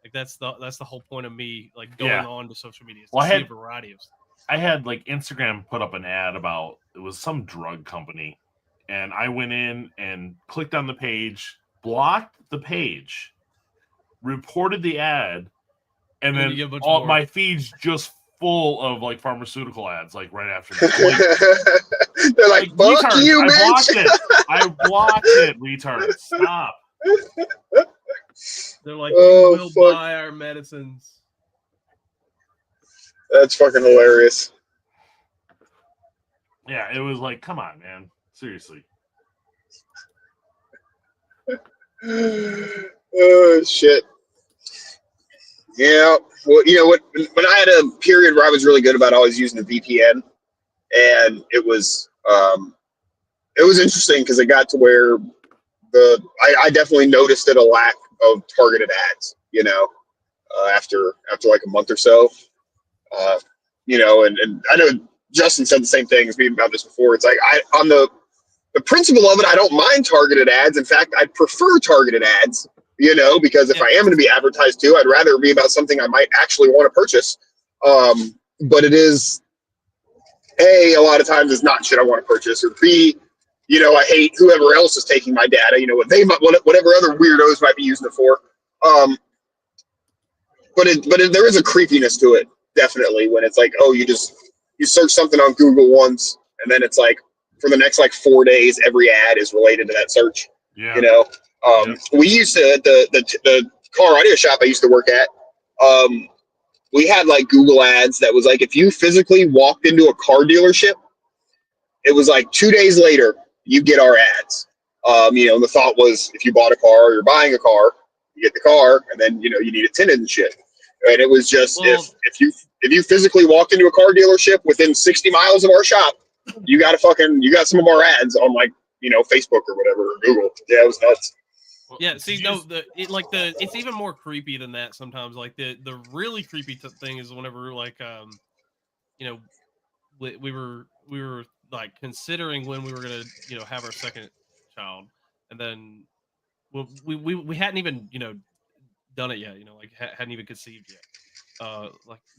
Like that's the whole point of me like going on to social media. Is to see a variety of stuff. I had like Instagram put up an ad about it was some drug company, and I went in and clicked on the page, blocked the page, reported the ad, and then all my feeds just full of like pharmaceutical ads like right after that. They're like fuck retards, you, bitch. I blocked it, retard. Stop. They're like, you will buy our medicines. That's fucking hilarious. Yeah, it was like, come on, man. Seriously. Oh shit. Yeah. Well, you know what? When I had a period where I was really good about always using the VPN, and it was interesting because it got to where I definitely noticed a lack of targeted ads. After like a month or so. And I know Justin said the same thing as me about this before. It's like on the principle of it, I don't mind targeted ads. In fact, I prefer targeted ads, because if I am going to be advertised to, I'd rather it be about something I might actually want to purchase. But it is a lot of times it's not shit I want to purchase, or B, I hate whoever else is taking my data, whatever other weirdos might be using it for. But there is a creepiness to it, definitely, when it's like, you search something on Google once, and then it's like for the next like 4 days, every ad is related to that search. Yeah. We used to the car audio shop I used to work at. We had like Google ads that was like if you physically walked into a car dealership, it was like 2 days later you get our ads. And the thought was if you bought a car or you're buying a car, you get the car, and then you need it tinted and shit. And it was just if you physically walked into a car dealership within 60 miles of our shop, you got some of our ads on like Facebook or whatever, or Google. Yeah, it was nuts. Yeah, see, it's even more creepy than that sometimes. Like the really creepy thing is whenever like we were like considering when we were gonna have our second child, and then we hadn't even done it yet, hadn't even conceived yet.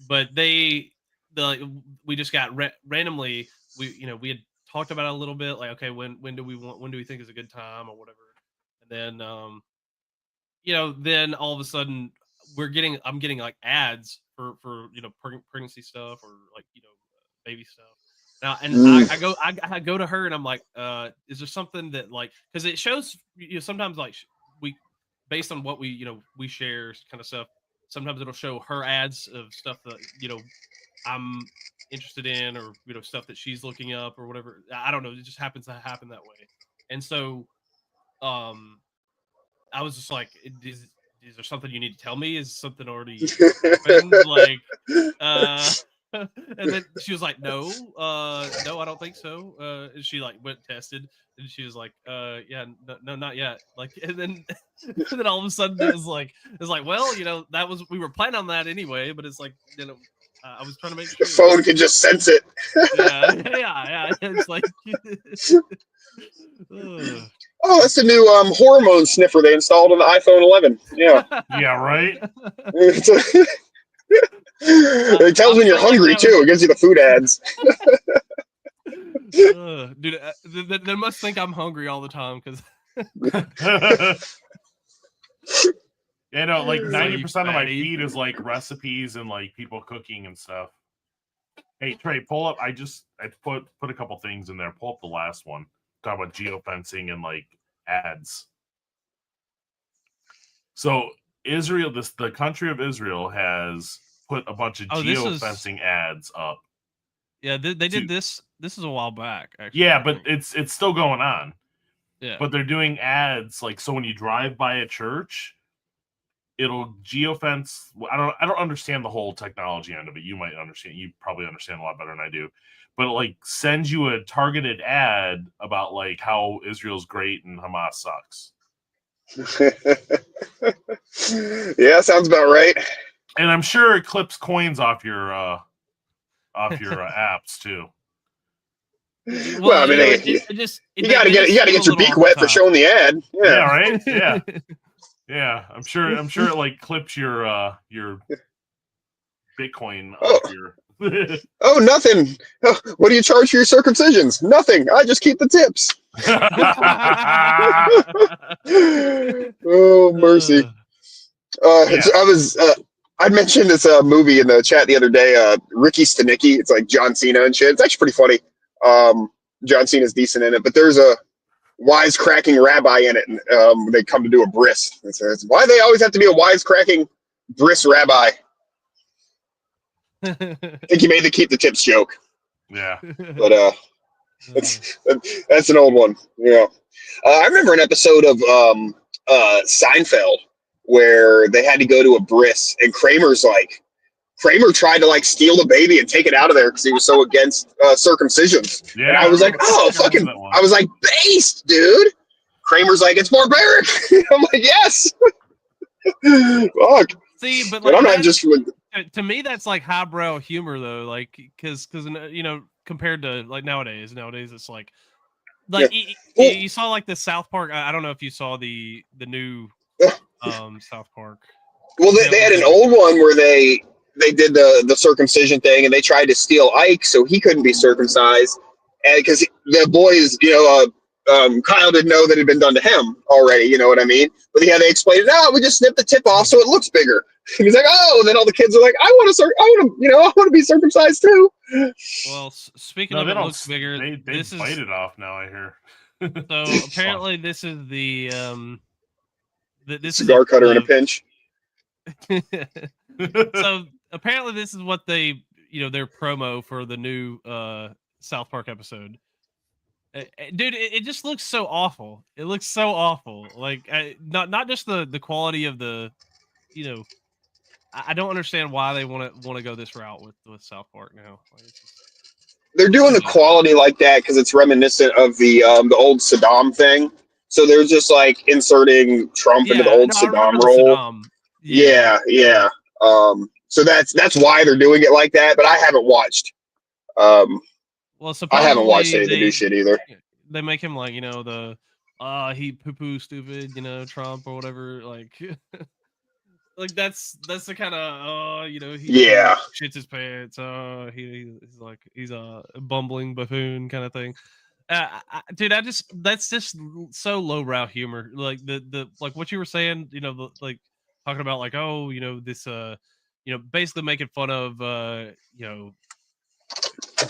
But we just got randomly we had talked about it a little bit, like okay, when do we think is a good time or whatever, and then then all of a sudden I'm getting like ads for pregnancy stuff or like baby stuff. Now, and I go to her and I'm like, is there something that like, because it shows sometimes like we, based on what we share kind of stuff. Sometimes it'll show her ads of stuff that I'm interested in, or stuff that she's looking up or whatever. I don't know. It just happens to happen that way. And so, I was just like, is there something you need to tell me? Is something already happened? Like, and then she was like, no, I don't think so. And she like went and tested, and she was like, yeah, no, not yet. Like, and then all of a sudden it was like, well, we were planning on that anyway, but it's like, I was trying to make sure the phone can just sense it. yeah. It's like, oh, that's the new hormone sniffer they installed on the iPhone 11. Yeah. Yeah, right. It tells when you're hungry too. It gives you the food ads. Dude, they must think I'm hungry all the time because. Like 90% of my feed is like recipes and like people cooking and stuff. Hey Trey, pull up. I put a couple things in there. Pull up the last one. Talk about geofencing and like ads. So Israel, the country of Israel has put a bunch of geofencing ads up. Yeah, they did this. This is a while back, actually. Yeah, but it's still going on. Yeah. But they're doing ads like, so when you drive by a church, it'll geofence. I don't understand the whole technology end of it. You might understand. You probably understand a lot better than I do. But it like sends you a targeted ad about like how Israel's great and Hamas sucks. Yeah, sounds about right. And I'm sure it clips coins off your apps too. Well, I mean, you gotta get your beak wet for showing the ad. Yeah, right. Yeah, yeah. I'm sure it like clips your Bitcoin off your. Oh, nothing. Oh, what do you charge for your circumcisions? Nothing. I just keep the tips. Oh, mercy. I mentioned this movie in the chat the other day, Ricky Stenicki. It's like John Cena and shit. It's actually pretty funny. John Cena's decent in it, but there's a wisecracking rabbi in it. And they come to do a bris. It says, why they always have to be a wisecracking bris rabbi? I think he made the keep the tips joke. Yeah. But that's an old one. Yeah. I remember an episode of Seinfeld where they had to go to a bris, and Kramer tried to like steal the baby and take it out of there because he was so against circumcisions. Yeah. And I was like, oh, fucking, I was like, based, dude. Kramer's like, it's barbaric. I'm like, yes. Fuck. See, but like, I'm not just. To me, that's like highbrow humor, though. Like, because compared to like nowadays it's like you saw like the South Park. I don't know if you saw the new South Park. Well, they had an old one where they did the circumcision thing, and they tried to steal Ike so he couldn't be circumcised, and because the boys, Kyle didn't know that it had been done to him already. You know what I mean? But yeah, they explained, no, we just snipped the tip off so it looks bigger. And he's like, oh, and then all the kids are like, I want to be circumcised too. Well, speaking of it looks bigger, they bite it off now, I hear. So apparently this is the cigar cutter in a pinch. So apparently this is what they, their promo for the new South Park episode. Dude, it just looks so awful. It looks so awful. Like, not just the quality of the, I don't understand why they want to go this route with South Park now. Like, they're doing the quality like that because it's reminiscent of the old Saddam thing. So they're just like inserting Trump into the old Saddam role. Saddam. Yeah. So that's why they're doing it like that. But I haven't watched. Well, I haven't watched any of the new shit either. They make him like he poo stupid, Trump or whatever. Like, like that's the kind of he shits his pants. He's a bumbling buffoon kind of thing. Dude, that's just so lowbrow humor. Like the like what you were saying, like talking about like, oh, this, basically making fun of,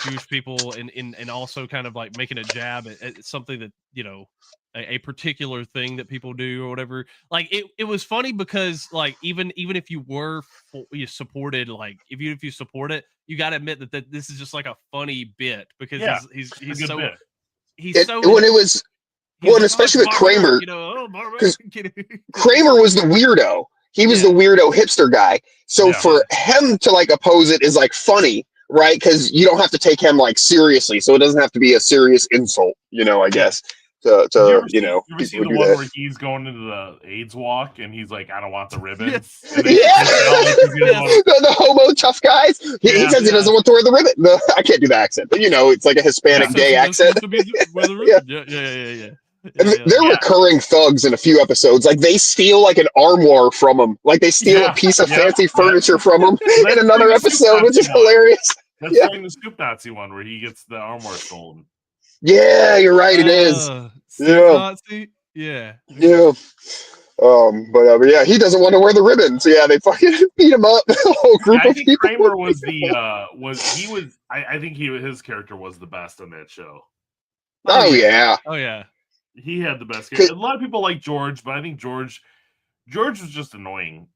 Jewish people and also kind of like making a jab at something that, a particular thing that people do or whatever. Like it was funny because like even if you were you supported, like if you support it, you got to admit that this is just like a funny bit because he's so bit. When it was well, and especially with Kramer, because Kramer was the weirdo. He was the weirdo hipster guy. So for him to like oppose it is like funny, right? Because you don't have to take him like seriously, so it doesn't have to be a serious insult, I guess. To you ever see the one where he's going into the AIDS walk and he's like, I don't want the ribbon. Yes. The homo tough guys. He says he doesn't want to wear the ribbon. I can't do the accent, but it's like a Hispanic gay accent. Yeah. They're recurring thugs in a few episodes. Like they steal like an armoire from him. Like they steal a piece of fancy furniture from him in another episode, which is hilarious. That's like the Scoop Nazi one where he gets the armoire stolen. Yeah, you're right. It is. Nazi? Yeah. But yeah, he doesn't want to wear the ribbon. So yeah, they fucking beat him up. A whole group of people. Kramer was I think his character was the best on that show. Oh yeah. He had the best character. A lot of people like George, but I think George was just annoying.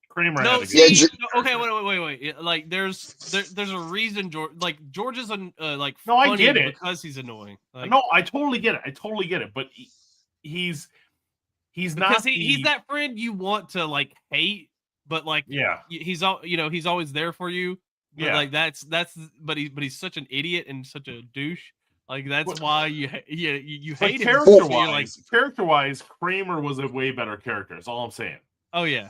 Kramer had a good okay, wait. Like there's a reason George is funny I get it because he's annoying. Like, no, I totally get it. But he's not he's that friend you want to like hate, but like he's always there for you. But like but he's such an idiot and such a douche. Like that's why you hate him. Character-wise, Kramer was a way better character. That's all I'm saying. Oh yeah,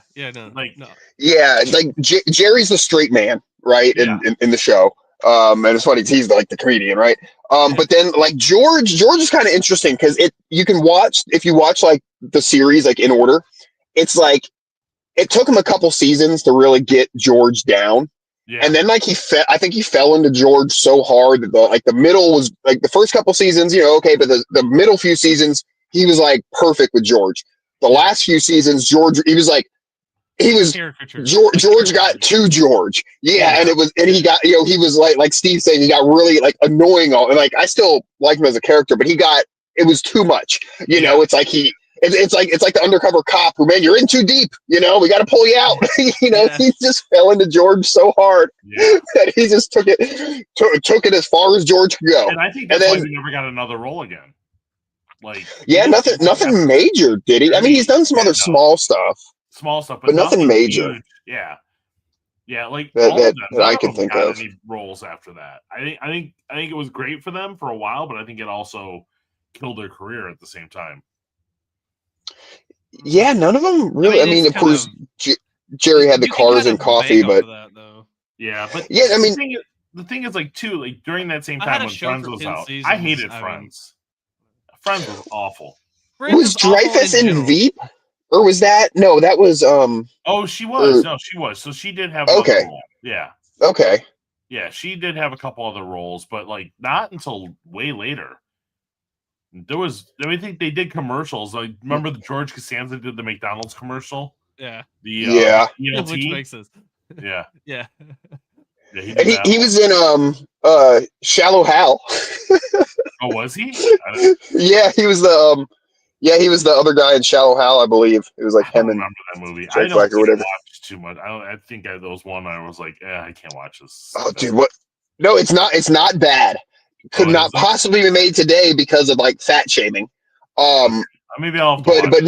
Jerry's the straight man, right? In the show, and it's funny he's like the comedian, right? But then like George is kind of interesting because you can watch if you watch like the series like in order. It's like it took him a couple seasons to really get George down. Yeah. And then like I think he fell into George so hard that the middle was like the first couple seasons, okay, but the middle few seasons he was like perfect with George. The last few seasons, George George got to George. Yeah, and he got he was like Steve saying he got really like annoying and like I still like him as a character, but it was too much. It's like it's like the undercover cop who, man, you're in too deep. We got to pull you out. He just fell into George so hard that he just took it as far as George could go. And I think that's why we never got another role again. Like nothing major, did he? I mean, he's done some other small stuff, but nothing major. Huge. Yeah, like that I can think of. Any roles after that? I think it was great for them for a while, but I think it also killed their career at the same time. Yeah, none of them really. I mean, of course, Jerry had the cars and coffee, but but I mean, the thing is, like too, like during that same time when Friends was out, I hated Friends. Friends was awful. Was Dreyfus in Veep, or was that that was Oh, she was. No, she was. So she did have another role. Yeah. Okay. Yeah, she did have a couple other roles, but like not until way later. I think they did commercials. Like, remember the George Costanza did the McDonald's commercial? Yeah. ELT? Which makes sense. Yeah. Yeah. He was in Shallow Hal. Oh, was he? Yeah, he was the other guy in Shallow Hal, I believe. It was like him and remember that movie. I don't watch too much. I think there was one I was like, I can't watch this. Oh, dude, what? No, it's not bad. Could not possibly be made today because of like fat shaming. Maybe I'll. But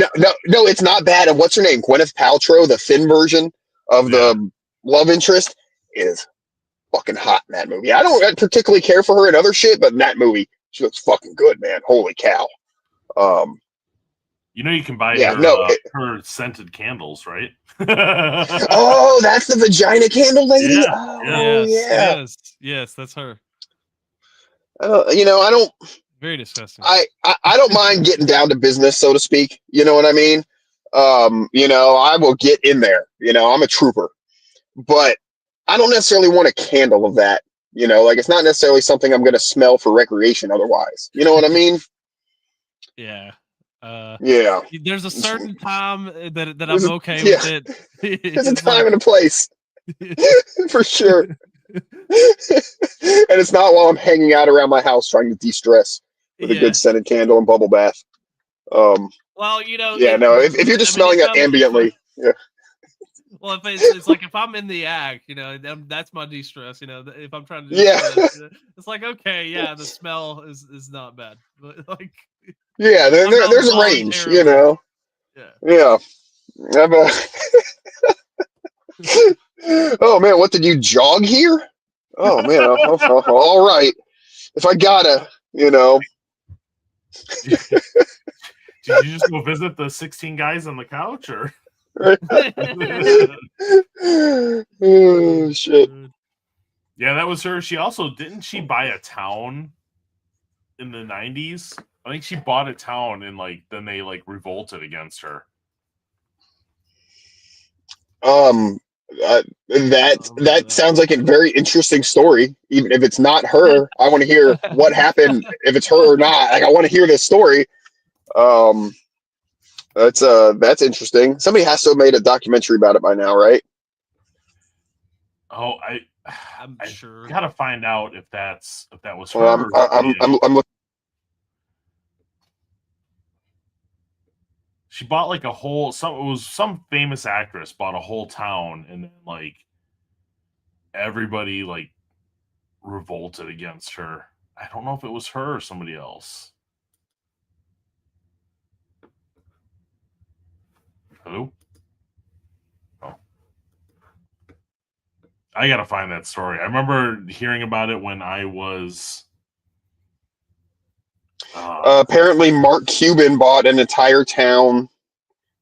no, it's not bad. And what's her name? Gwyneth Paltrow, the Finn version of the love interest, is fucking hot in that movie. I don't particularly care for her in other shit, but in that movie, she looks fucking good, man. Holy cow. You can buy her scented candles, right? Oh, that's the vagina candle lady. Yeah. Yes, that's her. I don't. Very disgusting. I don't mind getting down to business, so to speak. You know what I mean? I will get in there. I'm a trooper, but I don't necessarily want a candle of that. Like it's not necessarily something I'm going to smell for recreation. Otherwise, you know what I mean? Yeah. Yeah. There's a certain time that There's I'm a- okay yeah. with it. There's a It's time like- and a place. For sure. And it's not while I'm hanging out around my house trying to de-stress with a Yeah. good scented candle and bubble bath. Well, you know. Yeah, no, if you're just smelling it ambiently. Yeah. Well, if it's like if I'm in the act, you know, that's my de-stress. You know, if I'm trying to Yeah. de-stress, it's like, okay, yeah, the smell is not bad. But like, Yeah, there's a range, you know. Yeah. Yeah. Oh man, what did you jog here? Oh man, all right. If I gotta, you know. Did you just go visit the 16 guys on the couch, or? Oh shit. Yeah, that was her. She also didn't she buy a town in the 90s? I think she bought a town and like then they like revolted against her. That sounds like a very interesting story. Even if it's not her, I want to hear what happened. If it's her or not, like I want to hear this story. That's interesting. Somebody has to have made a documentary about it by now, right? Oh, I'm sure. Gotta find out if that was her. Well, I'm looking. She bought like a whole some famous actress bought a whole town and then like everybody like revolted against her. I don't know if it was her or somebody else. Hello? Oh. I gotta find that story. I remember hearing about it when I was Apparently, Mark Cuban bought an entire town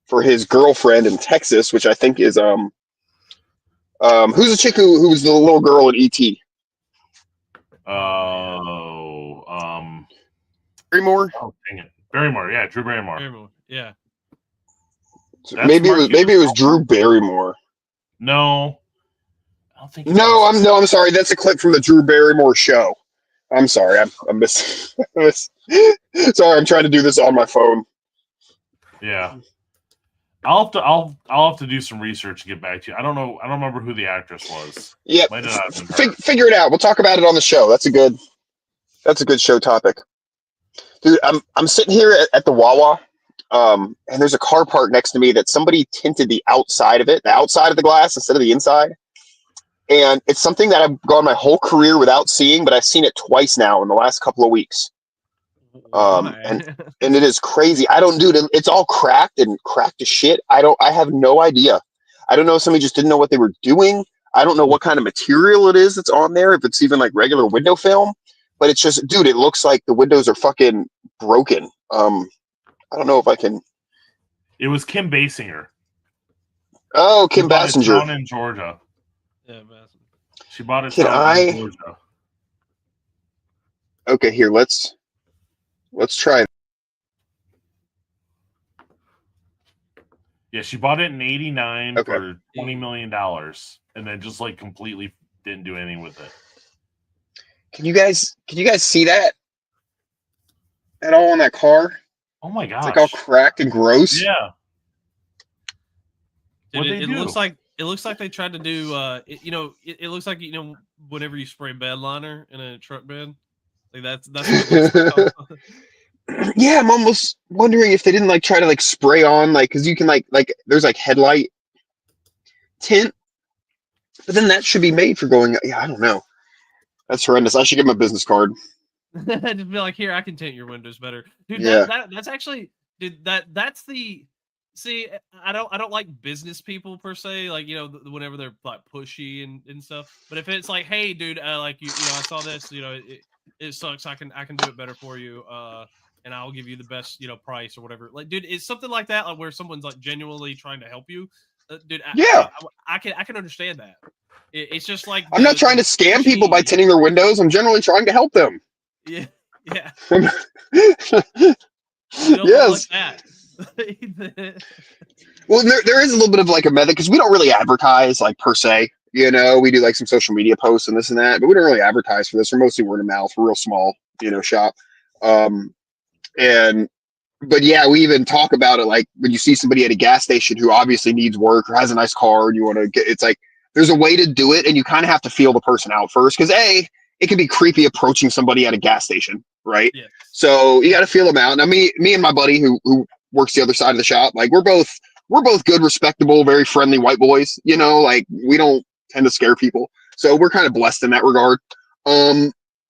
for his girlfriend in Texas, which I think is who's the chick who was the little girl in E.T. Barrymore. Oh dang it, Barrymore. Yeah, Drew Barrymore. Yeah. Maybe it was Drew Barrymore. No, I don't think. I'm sorry. That's a clip from the Drew Barrymore show. I'm sorry. I'm sorry. I'm trying to do this on my phone. Yeah, I'll have to do some research and get back to you. I don't know. I don't remember who the actress was. Yeah, Might not have been her. Figure it out. We'll talk about it on the show. That's a good show topic, dude. I'm sitting here at the Wawa, and there's a car parked next to me that somebody tinted the outside of the glass instead of the inside. And it's something that I've gone my whole career without seeing, but I've seen it twice now in the last couple of weeks. And it is crazy. It's all cracked as shit. I have no idea. I don't know if somebody just didn't know what they were doing. I don't know what kind of material it is that's on there, if it's even like regular window film, but it's just, dude, it looks like the windows are fucking broken. I don't know if I can. It was Kim Basinger. Oh, Kim Basinger. Down in Georgia. Yeah, she bought it. In Georgia. Okay, here, let's try it. Yeah, she bought it in '89 for $20 million, and then just like completely didn't do anything with it. Can you guys see that at all on that car? Oh my gosh! It's like all cracked and gross. Yeah. Dude, it looks like they tried to do. It looks like whenever you spray bed liner in a truck bed, like that's what it looks like. Yeah, I'm almost wondering if they didn't like try to like spray on because you can like there's like headlight tint, but then that should be made for going. Yeah, I don't know. That's horrendous. I should get my business card. Just be like, here, I can tint your windows better, dude. Yeah. That's actually, dude. That's the. See, I don't like business people per se, like whenever they're like pushy and stuff. But if it's like, hey, dude, like I saw this, it sucks. I can do it better for you, and I'll give you the best price or whatever. Like, dude, it's something like that, like where someone's like genuinely trying to help you, dude. I can understand that. It's just like I'm not trying to scam people by tinting their windows. I'm generally trying to help them. Yeah. Yes. Well, there is a little bit of like a method because we don't really advertise like per se. We do like some social media posts and this and that, but we don't really advertise for this. We're mostly word of mouth. We're real small, shop. And but yeah, we even talk about it like when you see somebody at a gas station who obviously needs work or has a nice car and you want to get, it's like there's a way to do it and you kind of have to feel the person out first because it can be creepy approaching somebody at a gas station, right? Yeah. So you got to feel them out. Now me and my buddy who works the other side of the shop, like we're both good, respectable, very friendly white boys, you know, like we don't tend to scare people. So we're kind of blessed in that regard.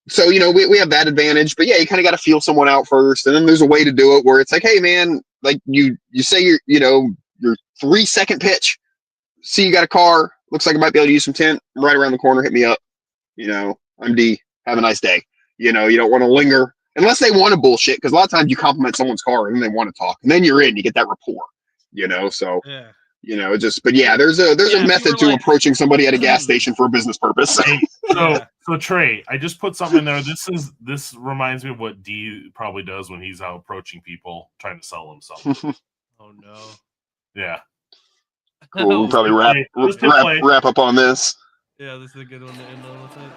So, you know, we have that advantage, but yeah, you kind of got to feel someone out first. And then there's a way to do it where it's like, hey man, like you say your 3-second pitch, see you got a car, looks like I might be able to use some tint, I'm right around the corner, hit me up. You know, I'm D, have a nice day. You know, you don't want to linger unless they want to bullshit. Cause a lot of times you compliment someone's car and then they want to talk and then you're in, you get that rapport, you know? So, Yeah. you know, but yeah, there's a method to approaching somebody at a gas station for a business purpose. So Trey, I just put something in there. This reminds me of what D probably does when he's out approaching people trying to sell them something. Oh no. Yeah. Cool. We'll probably wrap up on this. Yeah, this is a good one to end on, I think.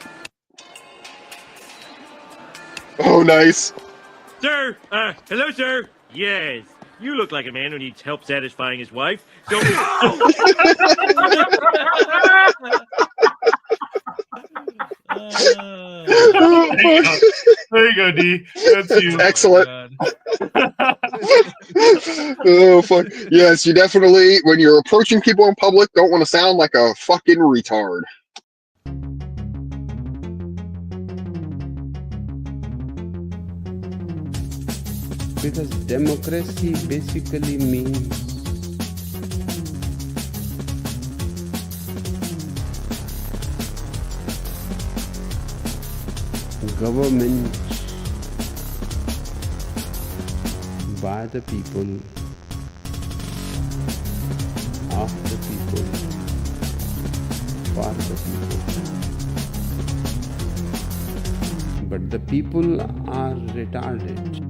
Oh, nice. Sir, hello, sir. Yes, you look like a man who needs help satisfying his wife. Don't There you go, D. That's you. Excellent. Oh, fuck. Yes, you definitely, when you're approaching people in public, don't want to sound like a fucking retard. Because democracy basically means government by the people, of the people, for the people. But the people are retarded.